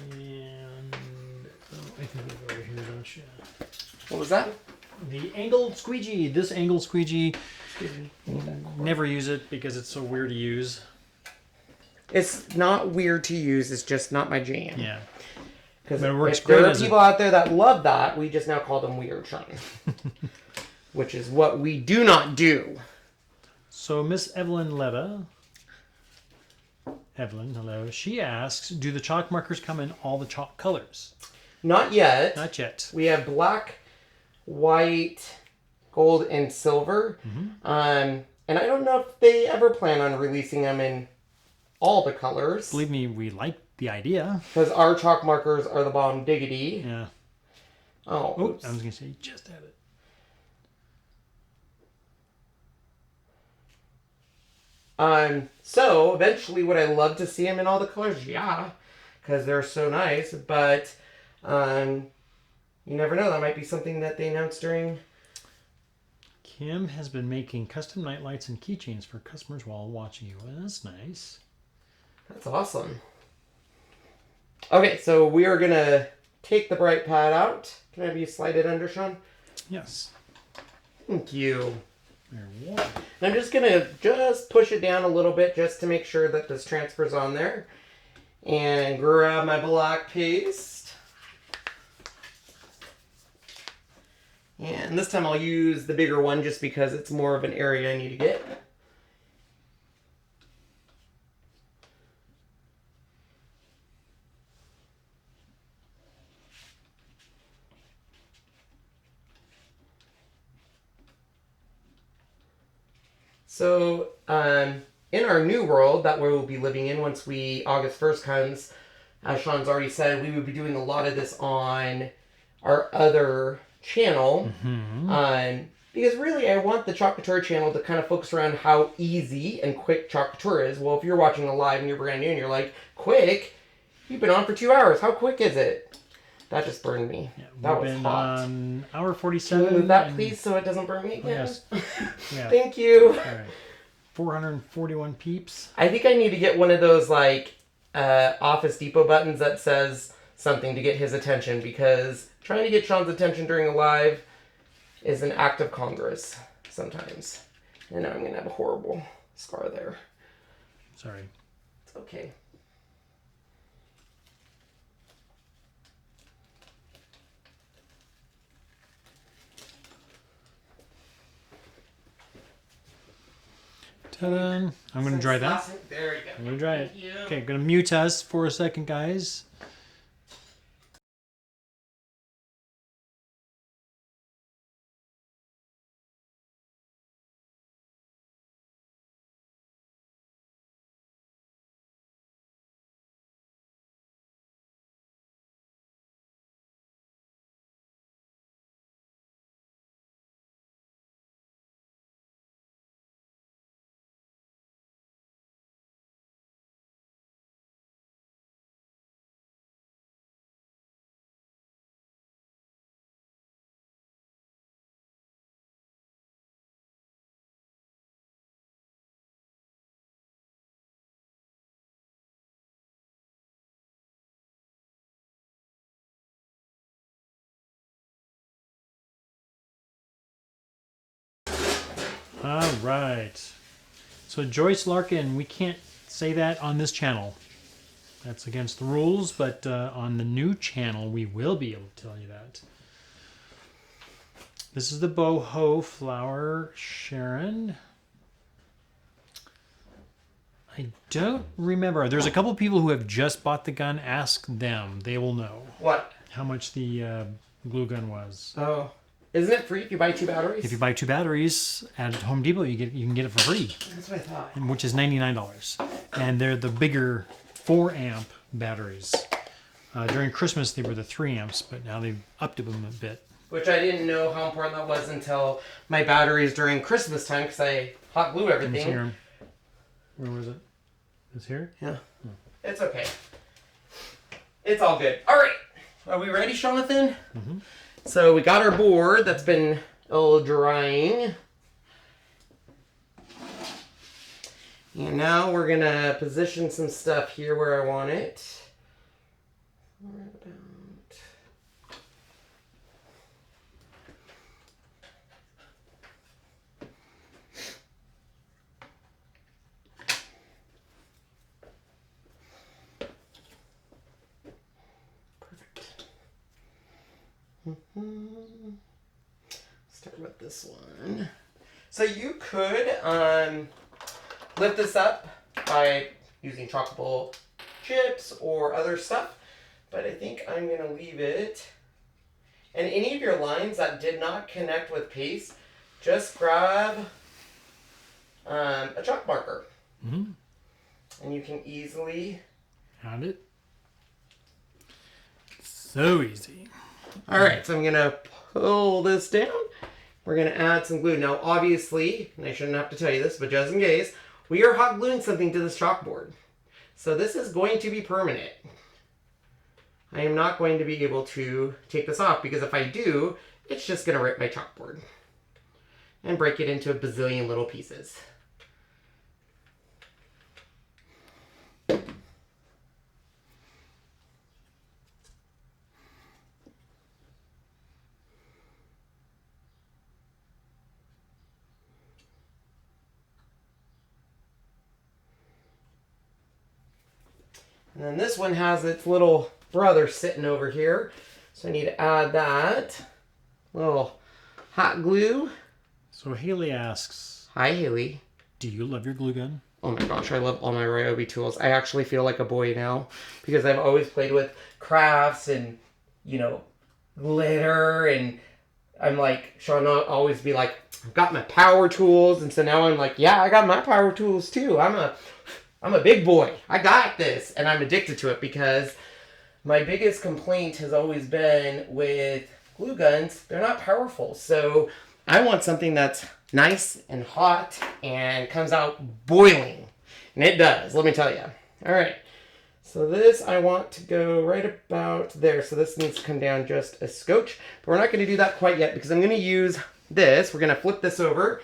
And I think it's over here, don't you? What was that? The angled squeegee. This angled squeegee, never use it because it's so weird to use. It's not weird to use. It's just not my jam. Yeah. Because But it works if there great are as people out there that love that, we just now call them weird, Sean. Which is what we do not do. So Miss Evelyn Letta, Evelyn, hello. She asks, do the chalk markers come in all the chalk colors? Not yet. Not yet. We have black, white, gold, and silver. And I don't know if they ever plan on releasing them in all the colors. Believe me, we like the idea. Because our chalk markers are the bomb diggity. Yeah. Oh, Oops. I was going to say, just had it. So eventually would I love to see them in all the colors? Yeah, because they're so nice, but you never know. That might be something that they announce during. Kim has been making custom night lights and keychains for customers while watching you. Well, that's nice. That's awesome. Okay, so we are gonna take the bright pad out. Can I have you slide it under, Sean? Yes. Thank you. There you go. And I'm just gonna push it down a little bit just to make sure that this transfers on there. And grab my black paste. And this time I'll use the bigger one just because it's more of an area I need to get. So, in our new world that we will be living in once August 1st comes, as Sean's already said, we would be doing a lot of this on our other channel. Because really, I want the Chalk Couture channel to kind of focus around how easy and quick Chalk Couture is. Well, if you're watching a live and you're brand new and you're like, quick? You've been on for 2 hours. How quick is it? That just burned me. Yeah, that we've was been hot. on hour 47. Can you move that, please, so it doesn't burn me again? Yes. Yeah. Thank you. All right. 441 peeps. I think I need to get one of those, like, Office Depot buttons that says something to get his attention, because trying to get Sean's attention during a live is an act of Congress sometimes. And now I'm going to have a horrible scar there. Sorry. It's okay. Ta-da. I'm going to dry that. There you go. I'm going to dry it. Thank you. Okay, going to mute us for a second, guys. All right. So Joyce Larkin, we can't say that on this channel. That's against the rules, but on the new channel, we will be able to tell you that. This is the boho flower, Sharon. I don't remember. There's a couple people who have just bought the gun. Ask them. They will know. What? How much the glue gun was. Oh. Isn't it free if you buy 2 batteries? If you buy 2 batteries at Home Depot, you can get it for free. That's what I thought. Which is $99. And they're the bigger 4 amp batteries. During Christmas, they were the 3 amps, but now they've upped them a bit. Which I didn't know how important that was until my batteries during Christmas time, because I hot glue everything. Here. Where was it? It's here? Yeah. Oh. It's okay. It's all good. All right. Are we ready, Jonathan? Mm-hmm. So we got our board that's been drying. And now we're going to position some stuff here where I want it. Right about. Start with this one. So you could lift this up by using chocolate chips or other stuff, but I think I'm going to leave it. And any of your lines that did not connect with paste, just grab a chalk marker. Mm-hmm. And you can easily... Found it. So easy. All right, so I'm going to pull this down. We're going to add some glue. Now, obviously, and I shouldn't have to tell you this, but just in case, we are hot gluing something to this chalkboard. So this is going to be permanent. I am not going to be able to take this off because if I do, it's just going to rip my chalkboard and break it into a bazillion little pieces. And then this one has its little brother sitting over here. So I need to add that little hot glue. So Haley asks, Hi, Haley. do you love your glue gun? Oh my gosh, I love all my Ryobi tools. I actually feel like a boy now because I've always played with crafts and, you know, glitter. And I'm like, Sean will always be like, I've got my power tools. And so now I'm like, yeah, I got my power tools too. I'm a big boy. I got this. And I'm addicted to it because my biggest complaint has always been with glue guns. They're not powerful. So I want something that's nice and hot and comes out boiling. And it does, let me tell you. All right. So this I want to go right about there. So this needs to come down just a scotch. But we're not going to do that quite yet because I'm going to use this. We're going to flip this over.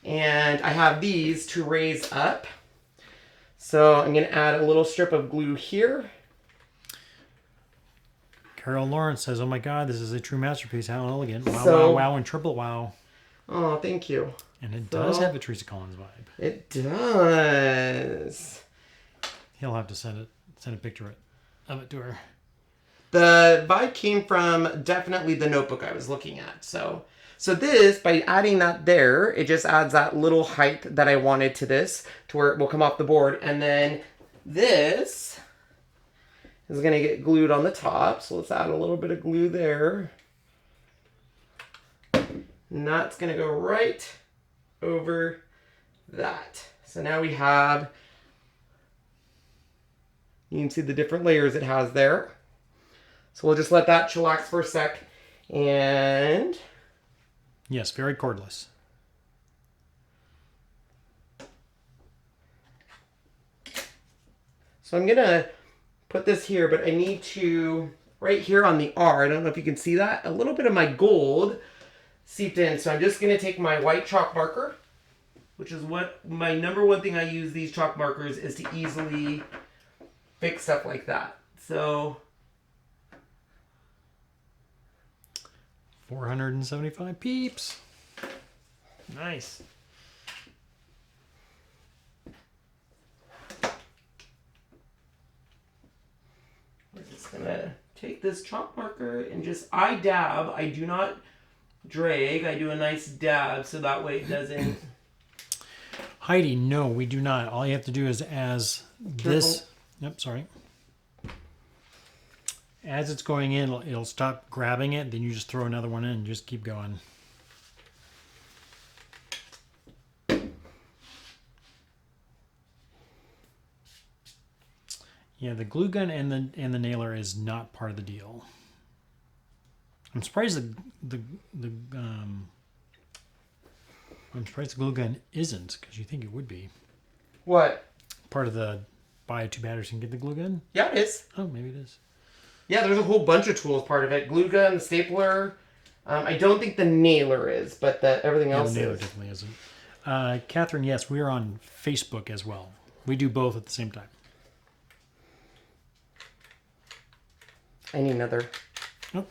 And I have these to raise up. So I'm going to add a little strip of glue here. Carol Lawrence says, oh my God, this is a true masterpiece. How elegant. Wow, So- wow, wow, and triple wow. Oh, thank you. And it does have a Teresa Collins vibe. It does. He'll have to send a picture of it to her. The vibe came from definitely the notebook I was looking at. So this, by adding that there, it just adds that little height that I wanted to this, to where it will come off the board. And then this is going to get glued on the top. So let's add a little bit of glue there. And that's going to go right over that. So now we have, you can see the different layers it has there. So we'll just let that chillax for a sec. And Yes, very cordless. so I'm going to put this here, but I need to, right here on the R, I don't know if you can see that, a little bit of my gold seeped in. So I'm just going to take my white chalk marker, which is what my number one thing I use these chalk markers is to easily fix stuff like that. So 475 peeps. Nice. we're just going to take this chalk marker and just, I dab, I do not drag, I do a nice dab so that way it doesn't. Heidi, no, we do not. All you have to do is as this... Yep, sorry. As it's going in, it'll stop grabbing it. Then you just throw another one in and just keep going. Yeah, the glue gun and the nailer is not part of the deal. I'm surprised I'm surprised the glue gun isn't, because you think it would be What? part of the buy 2 batteries and get the glue gun. Yeah, it is. Oh, maybe it is. Yeah, there's a whole bunch of tools part of it. Glue gun, the stapler. I don't think the nailer is, but everything else The nailer is. definitely isn't. Catherine, yes, we are on Facebook as well. We do both at the same time. I need another. Nope.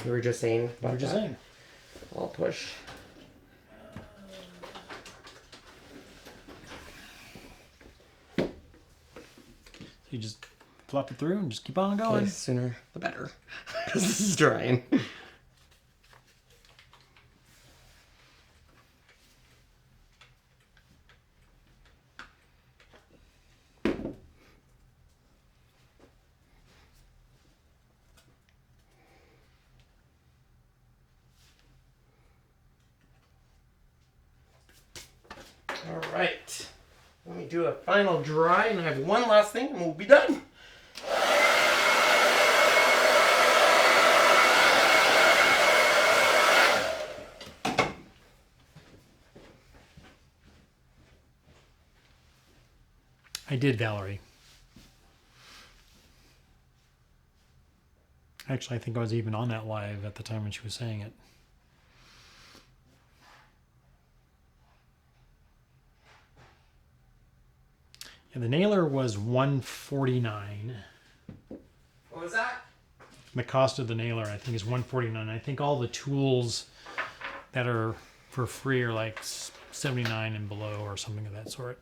You were just saying about We're just that. saying. I'll push. You just flop it through and just keep on going. Okay, sooner the better. Because this is drying. right. Let me do a final dry, and I have one last thing, and we'll be done. I did, Valerie. Actually, I think I was even on that live at the time when she was saying it. Yeah, the nailer was $149. What was that? The cost of the nailer, I think, is $149. I think all the tools that are for free are like $79 and below or something of that sort.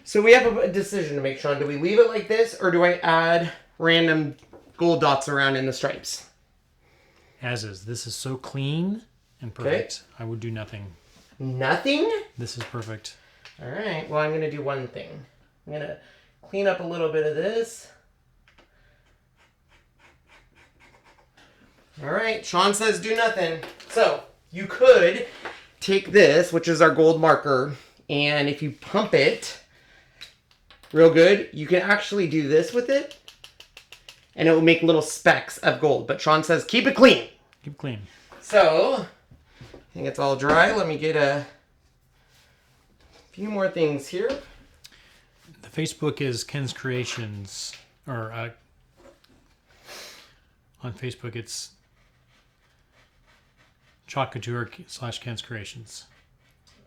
So we have a decision to make, Sean. Do we leave it like this, or do I add random gold dots around in the stripes? As is. This is so clean and perfect. Okay. I would do nothing. Nothing? This is perfect. All right. Well, I'm going to do one thing. I'm going to clean up a little bit of this. All right. Sean says do nothing. So you could take this, which is our gold marker, and if you pump it real good, you can actually do this with it, and it will make little specks of gold. But Sean says keep it clean. Keep it clean. So I think it's all dry. Let me get a few more things here. The Facebook is Ken's Creations, or on Facebook it's Chalk Couture / Ken's Creations.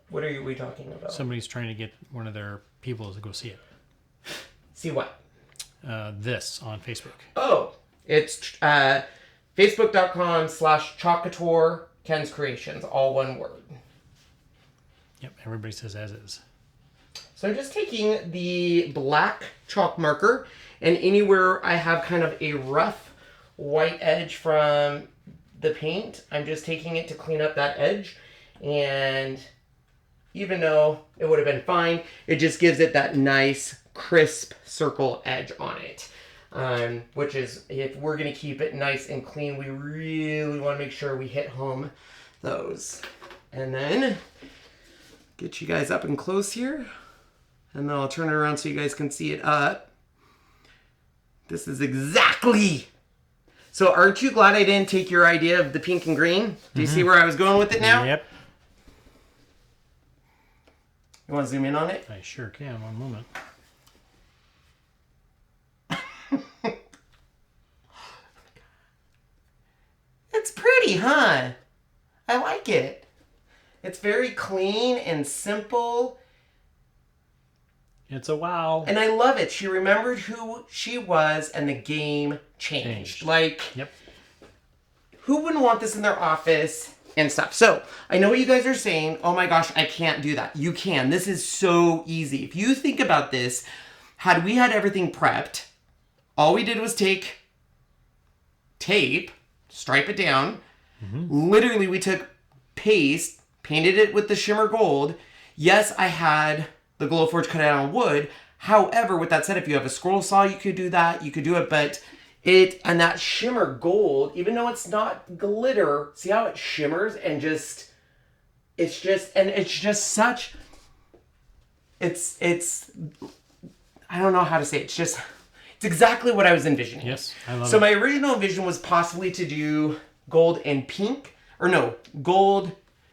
What are we talking about? Somebody's trying to get one of their people to go see it. See what? This on Facebook. Oh, it's facebook.com/Chalk Couture Ken's Creations, all one word. Yep, everybody says as is. So I'm just taking the black chalk marker, and anywhere I have kind of a rough white edge from the paint, I'm just taking it to clean up that edge. And even though it would have been fine, it just gives it that nice crisp circle edge on it. Which is, if we're going to keep it nice and clean, we really want to make sure we hit home those. And then get you guys up and close here. And then I'll turn it around so you guys can see it up. This is exactly. So aren't you glad I didn't take your idea of the pink and green? Do you see where I was going with it now? Yep. You want to zoom in on it? I sure can. One moment. It's pretty, huh? I like it. It's very clean and simple. It's a wow. And I love it. She remembered who she was, and the game changed. Like, yep. Who wouldn't want this in their office and stuff? So, I know what you guys are saying. Oh my gosh, I can't do that. You can. This is so easy. If you think about this, had we had everything prepped, all we did was take tape, stripe it down. Literally, we took paste, painted it with the shimmer gold. Yes, I had the Glowforge cut out on wood. However, with that said, if you have a scroll saw, you could do that. You could do it, but and that shimmer gold, even though it's not glitter, see how it shimmers and it's I don't know how to say it. It's exactly what I was envisioning. Yes, I love it. So my original vision was possibly to do gold and pink, or no, gold,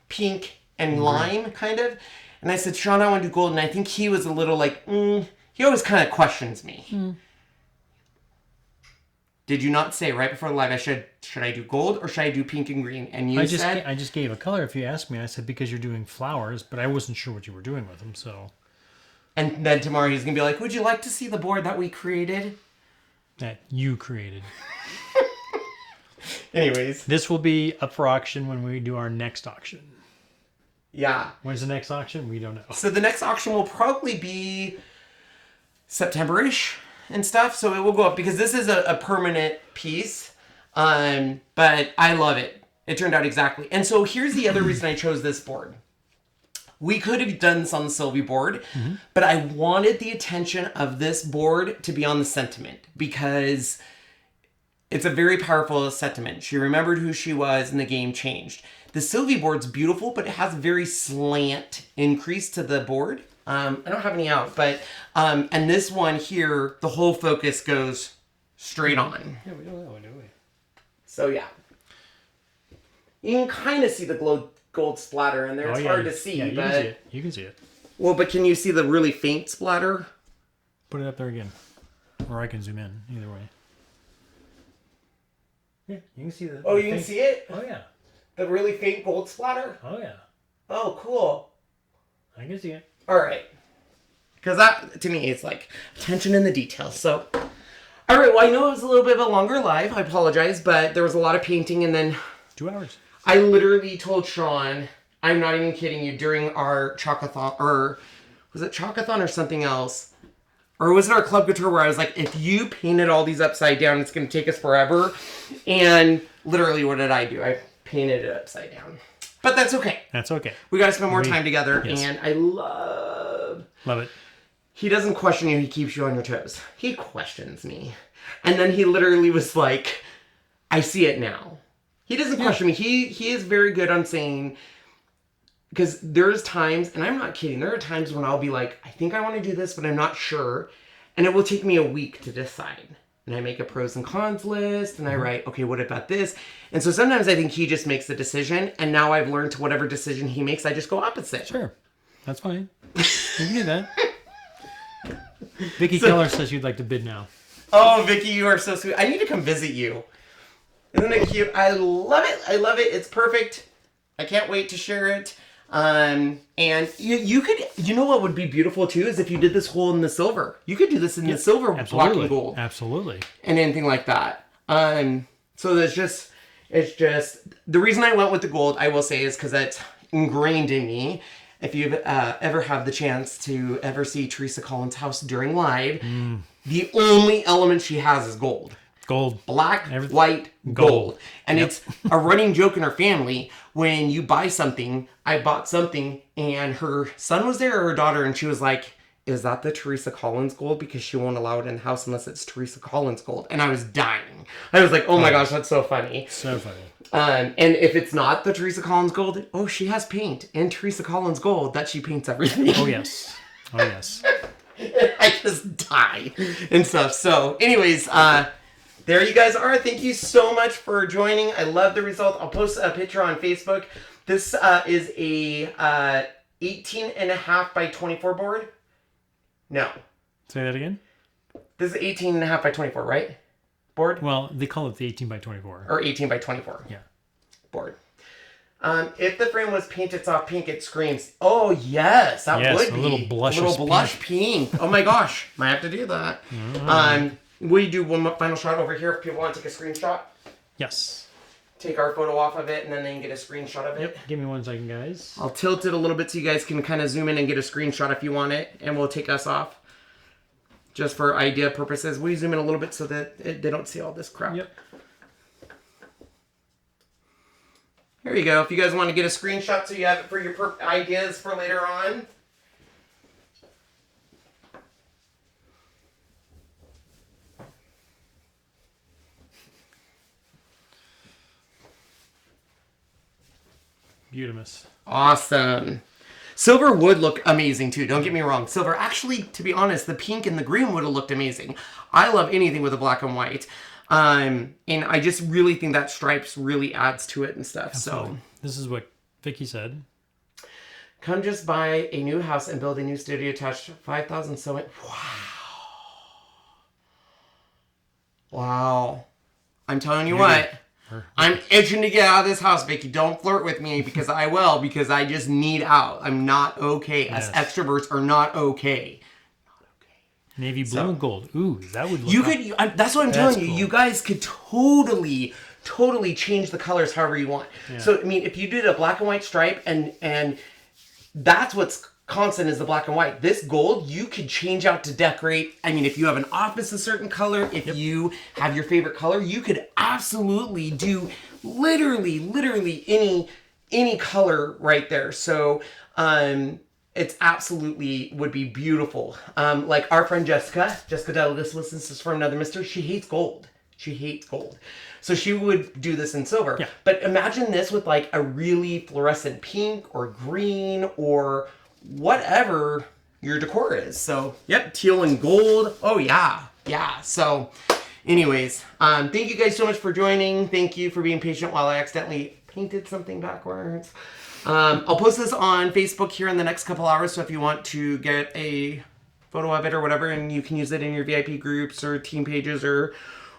pink, and lime, kind of. And I said, Sean, I want to do gold. And I think he was a little like, he always kind of questions me. Did you not say right before the live, should I do gold or should I do pink and green? And you said... I just gave a color if you asked me. I said, because you're doing flowers, but I wasn't sure what you were doing with them, so... And then tomorrow he's going to be like, would you like to see the board that we created? That you created. Anyways. This will be up for auction when we do our next auction. Yeah. When's the next auction? We don't know. So the next auction will probably be September-ish and stuff. So it will go up because this is a permanent piece. But I love it. It turned out exactly. And so here's the other reason I chose this board. We could have done this on the Sylvie board, but I wanted the attention of this board to be on the sentiment because it's a very powerful sentiment. She remembered who she was and the game changed. The Sylvie board's beautiful, but it has a very slant increase to the board. I don't have any out, but and this one here, the whole focus goes straight on. Yeah, we don't know, do we? So yeah, you can kind of see the gold splatter in there. It's hard to see, you but can see it. You can see it. Well, but can you see the really faint splatter? Put it up there again, or I can zoom in. Either way. Yeah, you can see the. Oh, you can see it? Oh yeah. The really faint gold splatter? Oh yeah. Oh, cool. I can see it. All right. Because that, to me, is like attention in the details. So, all right. Well, I know it was a little bit of a longer live. I apologize, but there was a lot of painting, and then 2 hours. I literally told Sean, I'm not even kidding you, during our Chalkathon, or was it Chalkathon or something else? Or was it our Club Couture where I was like, if you painted all these upside down, it's going to take us forever. And literally, what did I do? I painted it upside down. But that's okay. That's okay. We got to spend more time together. Yes. And I love it. He doesn't question you. He keeps you on your toes. He questions me. And then he literally was like, I see it now. He doesn't question me. He is very good on saying, because there's times, and I'm not kidding, there are times when I'll be like, I think I want to do this, but I'm not sure. And it will take me a week to decide. And I make a pros and cons list, and I write, okay, what about this? And so sometimes I think he just makes the decision, and now I've learned to whatever decision he makes, I just go opposite. Sure. That's fine. You can do that. Vicky Keller says you'd like to bid now. Oh, Vicky, you are so sweet. I need to come visit you. Isn't it cute? I love it. I love it. It's perfect. I can't wait to share it. And you could, you know what would be beautiful too is if you did this whole in the silver. You could do this in the silver, black and gold. Absolutely. And anything like that. So it's just the reason I went with the gold, I will say, is because it's ingrained in me. If you've ever have the chance to ever see Teresa Collins' house during live, the only element she has is gold. Gold. Black, white, gold. And it's a running joke in her family. When you buy something, I bought something, and her son was there, or her daughter, and she was like, is that the Teresa Collins gold? Because she won't allow it in the house unless it's Teresa Collins gold. And I was dying. I was like, oh my gosh, that's so funny. So funny. And if it's not the Teresa Collins gold, oh, she has paint in Teresa Collins gold that she paints everything. Oh, yes. Oh, yes. I just die and stuff. So anyways, there you guys are. Thank you so much for joining. I love the result. I'll post a picture on Facebook. This is a 18.5 by 24 board. No. Say that again? This is 18.5 by 24, right? Board? Well, they call it the 18 by 24. Or 18 by 24. Yeah. Board. If the frame was painted soft pink, it screams. Oh, yes. That would be. A little blush pink. Oh, my gosh. Might have to do that. Will you do one final shot over here if people want to take a screenshot? Yes. Take our photo off of it, and then they can get a screenshot of it. Yep. Give me 1 second, guys. I'll tilt it a little bit so you guys can kind of zoom in and get a screenshot if you want it, and we'll take us off. Just for idea purposes. We zoom in a little bit so that they don't see all this crap. Yep. Here you go. If you guys want to get a screenshot so you have it for your ideas for later on. Beautimous. Awesome. Silver would look amazing too. Don't get me wrong. Silver, actually, to be honest, the pink and the green would have looked amazing. I love anything with a black and white. And I just really think that stripes really adds to it and stuff. Absolutely. So this is what Vicky said. Come just buy a new house and build a new studio attached. 5,000 sewing. Wow. Wow. I'm telling you what. I'm itching to get out of this house, Vicky. Don't flirt with me because I will, because I just need out. I'm not okay. Yes. Us extroverts are not okay. Not okay. Navy blue and gold. Ooh, that would look. You could. That's what I'm telling you. Cool. You guys could totally change the colors however you want. Yeah. So I mean, if you did a black and white stripe, and that's what's constant is the black and white. This gold, you could change out to decorate. I mean, if you have an office a certain color, if you have your favorite color, you could absolutely do literally any color right there. So it's absolutely would be beautiful. Like our friend Jessica Delis listens from another mister. She hates gold. So she would do this in silver. Yeah. But imagine this with like a really fluorescent pink or green or whatever your decor is. So, yep, teal and gold. Oh, yeah. Yeah. So, anyways, thank you guys so much for joining. Thank you for being patient while I accidentally painted something backwards. I'll post this on Facebook here in the next couple hours, so if you want to get a photo of it or whatever, and you can use it in your VIP groups or team pages or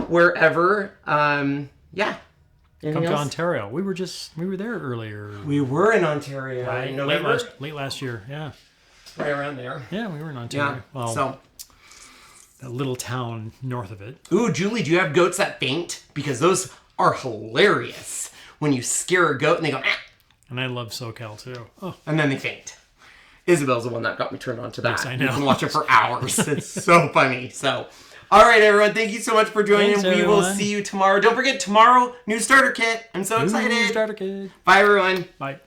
wherever. Yeah. Come to Ontario. We were there earlier. We were in Ontario Right. in November. Late last year. Yeah. Right around there. Yeah, we were in Ontario. Yeah. Well, So, that little town north of it. ooh, Julie, do you have goats that faint? Because those are hilarious. When you scare a goat and they go, ah, And I love SoCal too. Oh, and then they faint. Isabel's the one that got me turned on to that. Yes, I know. You can watch it for hours. It's so funny. So, all right, everyone. Thank you so much for joining. Thanks, We will everyone. see you tomorrow. Don't forget, tomorrow, new starter kit. I'm so excited. Starter kid. Bye, everyone. Bye.